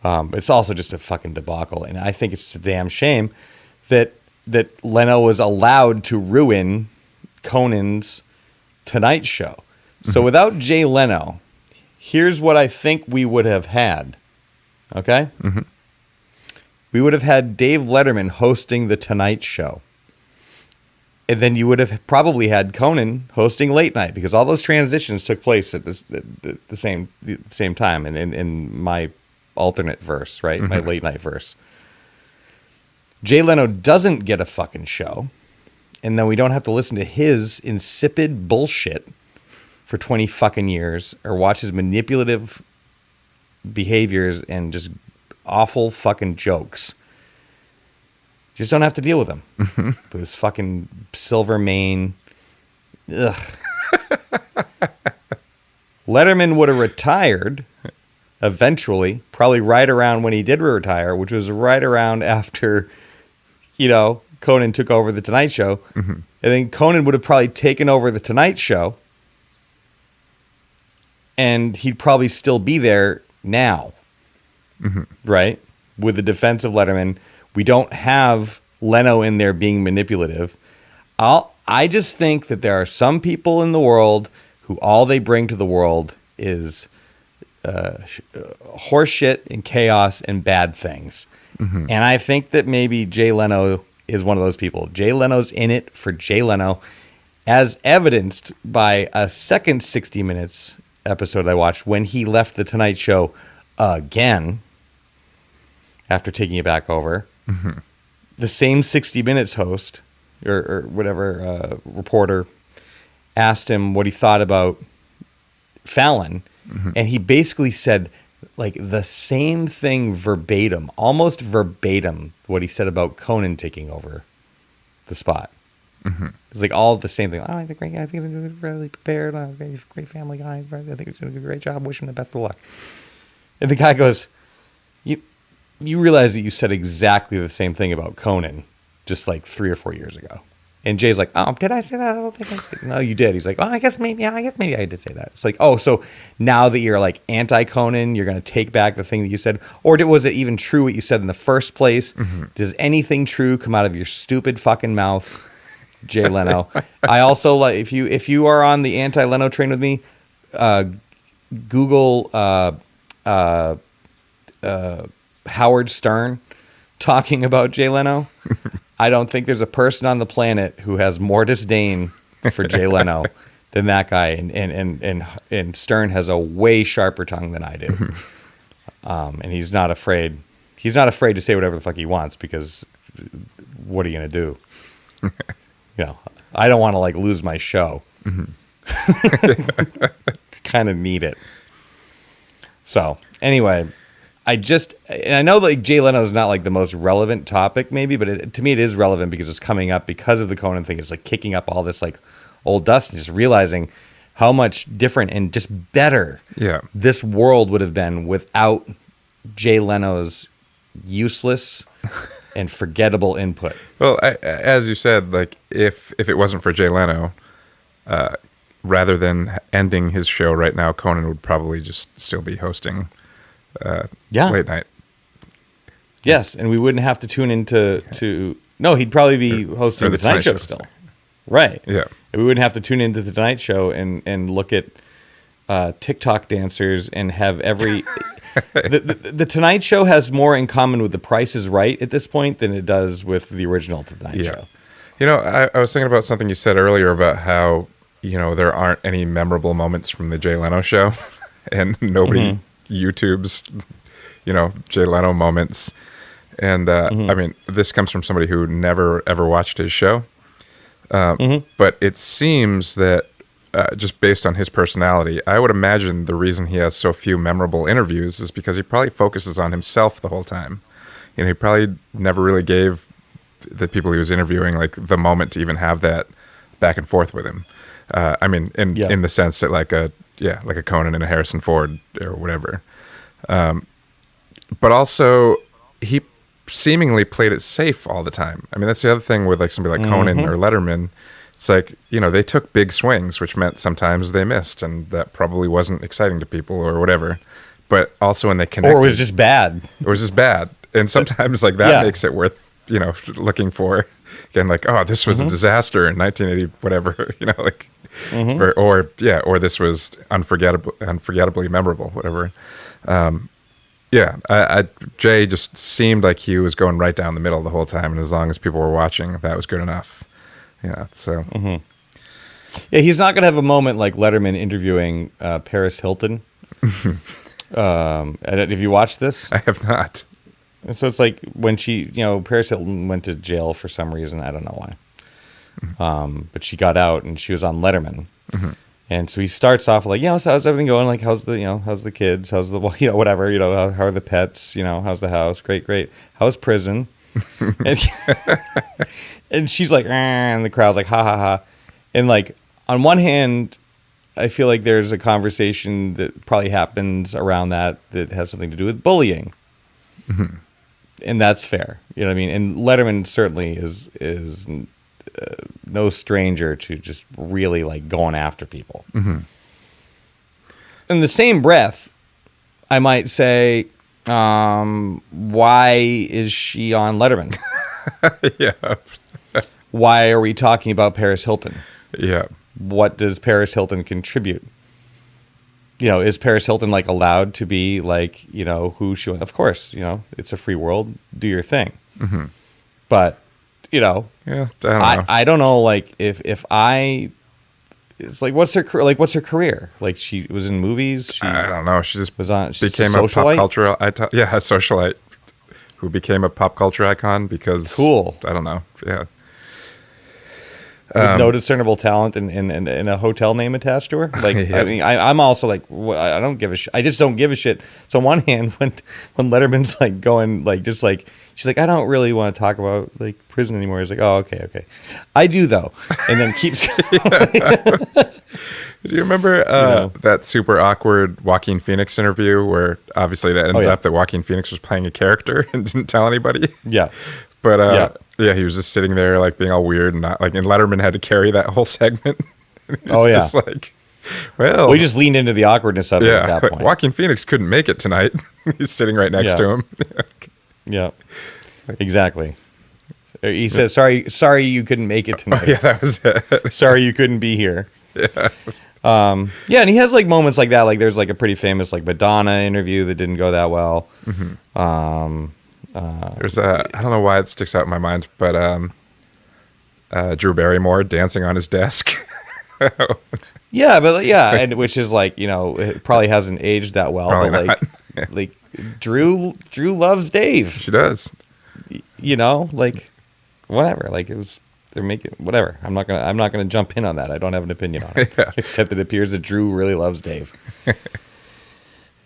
It's also just a fucking debacle, and I think it's a damn shame that Leno was allowed to ruin Conan's Tonight Show. So without Jay Leno, here's what I think we would have had. Okay? Mm-hmm. We would have had Dave Letterman hosting the Tonight Show. And then you would have probably had Conan hosting Late Night, because all those transitions took place at the same time, and in my alternate verse, right? My late night verse. Jay Leno doesn't get a fucking show, and then we don't have to listen to his insipid bullshit for 20 fucking years, or watch his manipulative behaviors and just awful fucking jokes. Just don't have to deal with him. With his fucking silver mane. Ugh. Letterman would have retired eventually, probably right around when he did retire, which was right around after, Conan took over the Tonight Show. Mm-hmm. And then Conan would have probably taken over the Tonight Show, and he'd probably still be there now. Mm-hmm. Right? With the defense of Letterman. We don't have Leno in there being manipulative. I just think that there are some people in the world who all they bring to the world is horseshit and chaos and bad things. Mm-hmm. And I think that maybe Jay Leno is one of those people. Jay Leno's in it for Jay Leno, as evidenced by a second 60 Minutes episode I watched when he left the Tonight Show again after taking it back over. Mm-hmm. The same 60 Minutes host or whatever reporter asked him what he thought about Fallon, and he basically said like the same thing verbatim, almost verbatim, what he said about Conan taking over the spot. Mm-hmm. It's like all the same thing. Oh, I think they're doing really prepared. He's a great family guy. I think he's doing a great job. Wish him the best of luck. And the guy goes, You realize that you said exactly the same thing about Conan just like 3 or 4 years ago. And Jay's like, oh, did I say that? I don't think I said that. No, you did. He's like, oh, I guess maybe I did say that. It's like, oh, so now that you're like anti-Conan, you're going to take back the thing that you said? Or was it even true what you said in the first place? Mm-hmm. Does anything true come out of your stupid fucking mouth, Jay Leno? I also like, if you are on the anti-Leno train with me, Google Howard Stern talking about Jay Leno. I don't think there's a person on the planet who has more disdain for Jay Leno than that guy, and Stern has a way sharper tongue than I do. And he's not afraid. He's not afraid to say whatever the fuck he wants, because what are you gonna do? I don't want to like lose my show. Mm-hmm. Kind of need it. So anyway. And I know like Jay Leno is not like the most relevant topic maybe, but to me it is relevant because it's coming up because of the Conan thing. It's like kicking up all this like old dust and just realizing how much different and just better this world would have been without Jay Leno's useless and forgettable input. Well, as you said, like if it wasn't for Jay Leno, rather than ending his show right now, Conan would probably just still be hosting late night. Yes, and we wouldn't have to tune into no, he'd probably be hosting the Tonight Show still. Right. Yeah. And we wouldn't have to tune into the Tonight Show and look at TikTok dancers and have every the Tonight Show has more in common with The Price is Right at this point than it does with the original Tonight Show. I was thinking about something you said earlier about how there aren't any memorable moments from the Jay Leno show, and nobody YouTube's, Jay Leno moments. And, I mean, this comes from somebody who never, ever watched his show. But it seems that just based on his personality, I would imagine the reason he has so few memorable interviews is because he probably focuses on himself the whole time. He probably never really gave the people he was interviewing, like, the moment to even have that back and forth with him. I mean, in the sense that like a Conan and a Harrison Ford or whatever. But also he seemingly played it safe all the time. I mean, that's the other thing with like somebody like Conan or Letterman. It's like, they took big swings, which meant sometimes they missed, and that probably wasn't exciting to people or whatever. But also when they connected, Or it was just bad. It was just bad, and sometimes like that makes it worth looking for. Again, like, oh, this was a disaster in 1980, whatever, like, or this was unforgettably memorable, whatever. Jay just seemed like he was going right down the middle the whole time, and as long as people were watching, that was good enough. So. Yeah, he's not going to have a moment like Letterman interviewing Paris Hilton. Have you watched this? I have not. And so it's like when she, Paris Hilton went to jail for some reason. I don't know why. But she got out and she was on Letterman. And so he starts off like, so how's everything going? Like, how's the kids? How's the, whatever, how are the pets? How's the house? Great. How's prison? And she's like, and the crowd's like, ha, ha, ha. And like, on one hand, I feel like there's a conversation that probably happens around that has something to do with bullying. And that's fair. You know what I mean? And Letterman certainly is no stranger to just really like going after people. In the same breath, I might say, why is she on Letterman? Yeah. Why are we talking about Paris Hilton? Yeah. What does Paris Hilton contribute? Is Paris Hilton like allowed to be like, who she, of course, it's a free world, do your thing. But, yeah, I don't know. Like if it's like, what's her career? Like she was in movies. I don't know. She just became a pop culture. A socialite who became a pop culture icon because cool. I don't know. Yeah. With no discernible talent and a hotel name attached to her. Like, I mean, I'm also like, I don't give a shit. I just don't give a shit. So on one hand, when Letterman's like going, like, just like, she's like, I don't really want to talk about like prison anymore. He's like, oh, okay. I do though. And then keeps going. Do you remember that super awkward Joaquin Phoenix interview where obviously that ended up that Joaquin Phoenix was playing a character and didn't tell anybody? Yeah. But he was just sitting there like being all weird and not like, and Letterman had to carry that whole segment. Just like, well, we just leaned into the awkwardness of it at that point. Joaquin Phoenix couldn't make it tonight. He's sitting right next to him. Yeah, exactly. He says, sorry you couldn't make it tonight. That was it. Sorry you couldn't be here. Yeah. And he has like moments like that. Like there's like a pretty famous like Madonna interview that didn't go that well. There's I don't know why it sticks out in my mind, but Drew Barrymore dancing on his desk. And which is like, it probably hasn't aged that well. Probably but like, like Drew loves Dave. She does. Like whatever. Like it was. They're making whatever. I'm not gonna jump in on that. I don't have an opinion on it, except that it appears that Drew really loves Dave.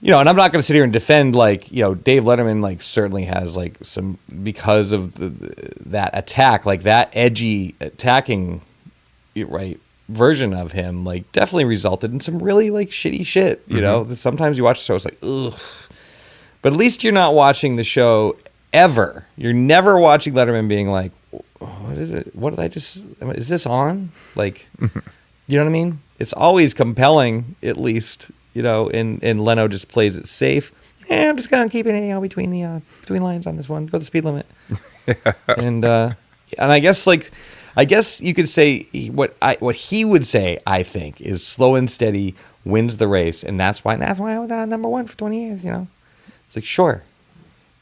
And I'm not going to sit here and defend like Dave Letterman like certainly has like some because of that attack, like that edgy attacking version of him like definitely resulted in some really like shitty shit. Sometimes you watch the show, it's like ugh, but at least you're not watching the show ever. You're never watching Letterman being like, what did I just? Is this on? Like, you know what I mean? It's always compelling, at least. And Leno just plays it safe. I'm just gonna keep it between lines on this one. Go the speed limit. And I guess you could say what he would say. I think is slow and steady wins the race, and that's why I was number one for 20 years. It's like sure,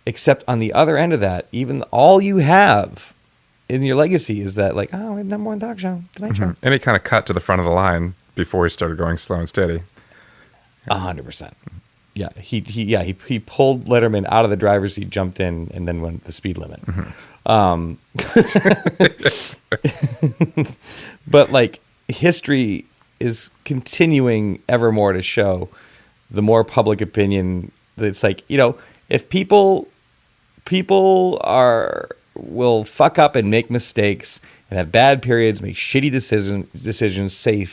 except on the other end of that, even all you have in your legacy is that like, oh, we have number one talk show, Tonight Show. And he kind of cut to the front of the line before he started going slow and steady. 100%. Yeah, he pulled Letterman out of the driver's seat, jumped in, and then went the speed limit. But like history is continuing ever more to show the more public opinion that it's like, if people will fuck up and make mistakes and have bad periods, make shitty decisions, say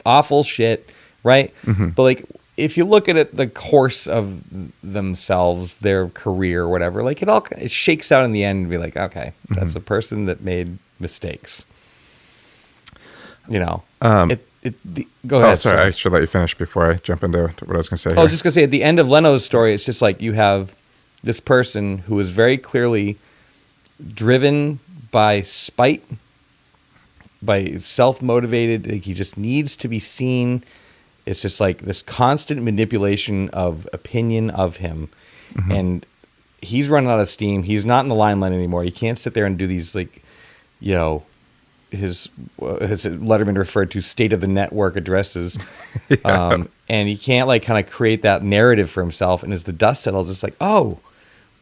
awful shit, right? But like if you look at it, the course of themselves, their career, or whatever, like it shakes out in the end and be like, okay, that's a person that made mistakes. You know, go Oh, ahead. sorry. I should let you finish before I jump into what I was going to say. Oh, here. just gonna say at the end of Leno's story, it's just like you have this person who is very clearly driven by spite, by self-motivated. Like he just needs to be seen. It's just like this constant manipulation of opinion of him, and he's running out of steam. He's not in the limelight anymore. He can't sit there and do these like, you know, his Letterman referred to state of the network addresses, and he can't like kind of create that narrative for himself. And as the dust settles, it's like, oh,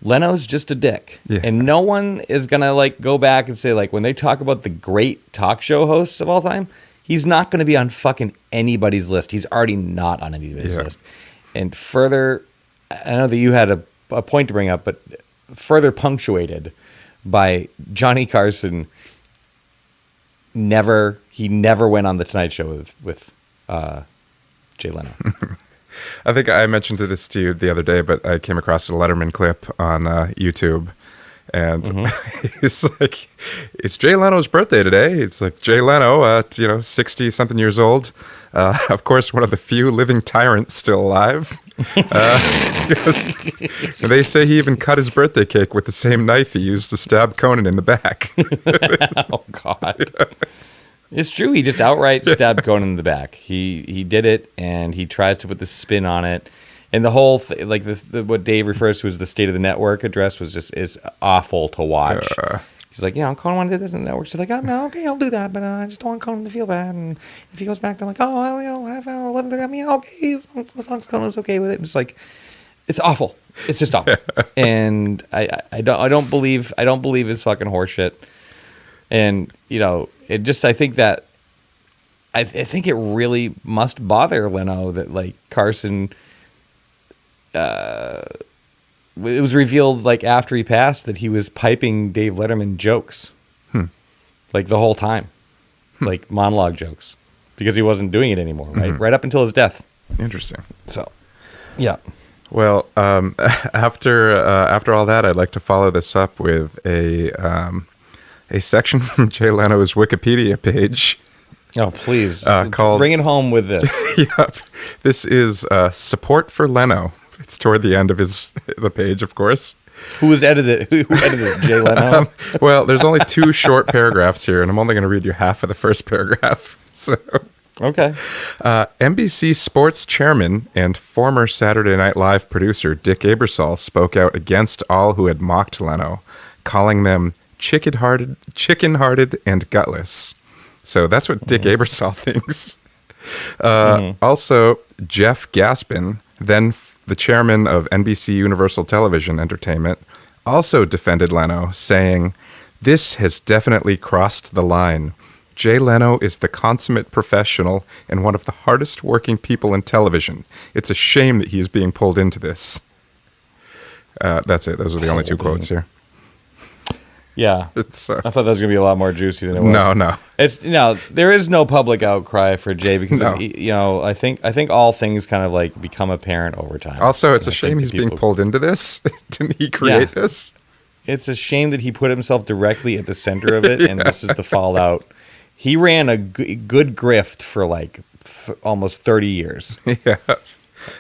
Leno's just a dick, and no one is gonna like go back and say like when they talk about the great talk show hosts of all time, he's not gonna be on fucking anybody's list. He's already not on anybody's list. And further, I know that you had a point to bring up, but further punctuated by Johnny Carson. He never went on the Tonight Show with Jay Leno. I think I mentioned this to you the other day, but I came across a Letterman clip on YouTube, and it's like, it's Jay Leno's birthday today. It's like Jay Leno, 60-something years old. Of course, one of the few living tyrants still alive. They say he even cut his birthday cake with the same knife he used to stab Conan in the back. Oh, God. It's true. He just outright stabbed Conan in the back. He did it, and he tries to put the spin on it. And the whole like what Dave refers to as the state of the network address is awful to watch. He's like, Conan wanted to do this in the network. So like, oh, okay, I'll do that, but I just don't want Conan to feel bad. And if he goes back, I'm like, oh, I'll have 11:30. I mean, okay, as long as Conan's okay with it. And it's like, it's awful. It's just awful. And I don't believe his fucking horseshit. And it just I think it really must bother Leno that like Carson. It was revealed like after he passed that he was piping Dave Letterman jokes, like the whole time, like monologue jokes, because he wasn't doing it anymore, right up until his death. Interesting. So, yeah. Well, after all that, I'd like to follow this up with a section from Jay Leno's Wikipedia page. Oh, please, called bring it home with this. Yep. This is support for Leno. It's toward the end of the page, of course. Who edited Jay Leno? Well, there's only 2 short paragraphs here, and I'm only going to read you half of the first paragraph. So, okay. NBC Sports chairman and former Saturday Night Live producer Dick Ebersol spoke out against all who had mocked Leno, calling them chicken-hearted and gutless. So that's what Dick Ebersol thinks. Also, Jeff Gaspin, then the chairman of NBC Universal Television Entertainment, also defended Leno, saying, "This has definitely crossed the line. Jay Leno is the consummate professional and one of the hardest working people in television. It's a shame that he is being pulled into this." That's it. Those are the only 2 quotes here. Yeah, I thought that was going to be a lot more juicy than it was. No. It's there is no public outcry for Jay because I think all things kind of like become apparent over time. Also, it's a shame he's being pulled into this. Didn't he create this? It's a shame that he put himself directly at the center of it, and this is the fallout. He ran a good grift for like almost 30 years. Yeah.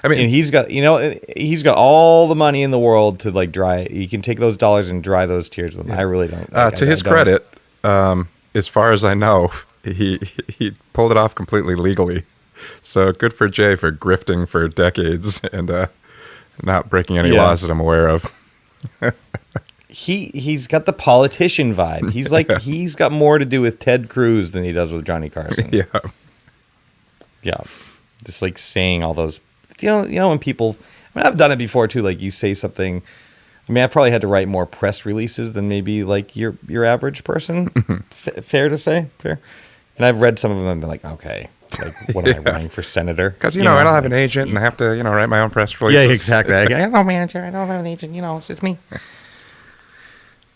I mean, and he's got all the money in the world to like dry. He can take those dollars and dry those tears with them. I really don't. To his credit, as far as I know, he pulled it off completely legally. So good for Jay for grifting for decades and not breaking any laws that I'm aware of. He's got the politician vibe. He's like he's got more to do with Ted Cruz than he does with Johnny Carson. Yeah, just like saying all those. When people, I've done it before too. Like you say something. I mean, I probably had to write more press releases than maybe like your average person. Fair to say, fair. And I've read some of them and been like, okay, like when am I running for senator? Because I don't have an agent and I have to write my own press releases. Yeah, exactly. I have no manager. I don't have an agent. It's me.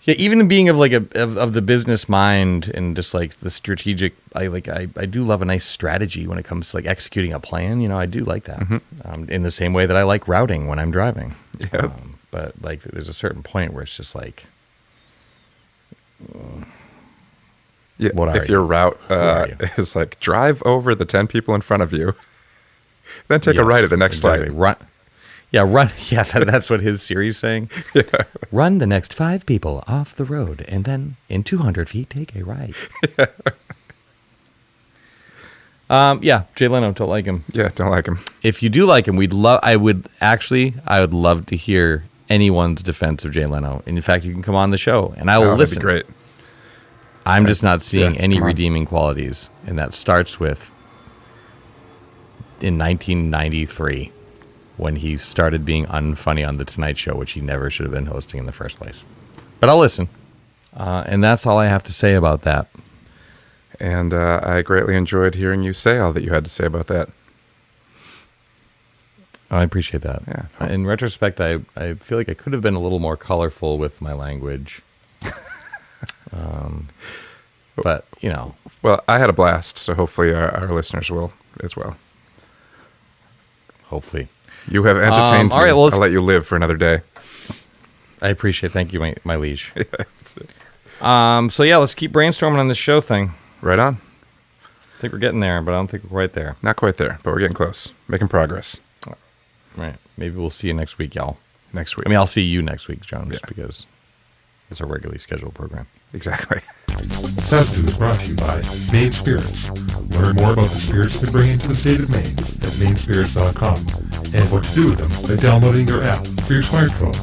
Yeah, even being of like of the business mind and just like the strategic, I do love a nice strategy when it comes to like executing a plan. I do like that. In the same way that I like routing when I'm driving. Yep. But like, there's a certain point where it's just like, Yeah, What are if you? your route are you? is like drive over the 10 people in front of you, then take a Yes, right at the next exactly. light. Run. Yeah, run. Yeah, that's what his series saying. Yeah. Run the next 5 people off the road, and then in 200 feet, take a right. Yeah, Jay Leno, don't like him. Yeah, don't like him. If you do like him, I would love to hear anyone's defense of Jay Leno. And in fact, you can come on the show, and I will That'd listen. be great. I'm just not seeing Yeah, any come on. redeeming qualities, and that starts with in 1993 when he started being unfunny on the Tonight Show, which he never should have been hosting in the first place. But I'll listen, and that's all I have to say about that. And I greatly enjoyed hearing you say all that you had to say about that. I appreciate that. Yeah. In retrospect, I feel like I could have been a little more colorful with my language. But, you know. Well, I had a blast, so hopefully our listeners will as well. Hopefully. You have entertained all right, me. well, let's- I'll let you live for another day. I appreciate it. Thank you, my liege. Yeah, that's it. So, yeah, let's keep brainstorming on this show thing. Right on. I think we're getting there, but I don't think we're quite there. Not quite there, but we're getting close. Making progress. Right. Maybe we'll see you next week, y'all. Next week. I mean, I'll see you next week, Jones, Yeah. because it's a regularly scheduled program. Exactly. SAZETU is brought to you by Maine Spirits. Learn more about the spirits they bring into the state of Maine at mainspirits.com and what to do with them by downloading their app for your smartphone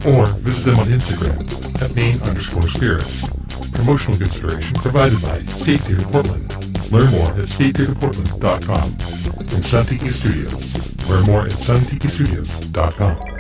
or visit them on Instagram at Maine_spirits. Promotional consideration provided by State Theater Portland. Learn more at statetheaterportland.com and Sun Tiki Studios. Learn more at suntikistudios.com.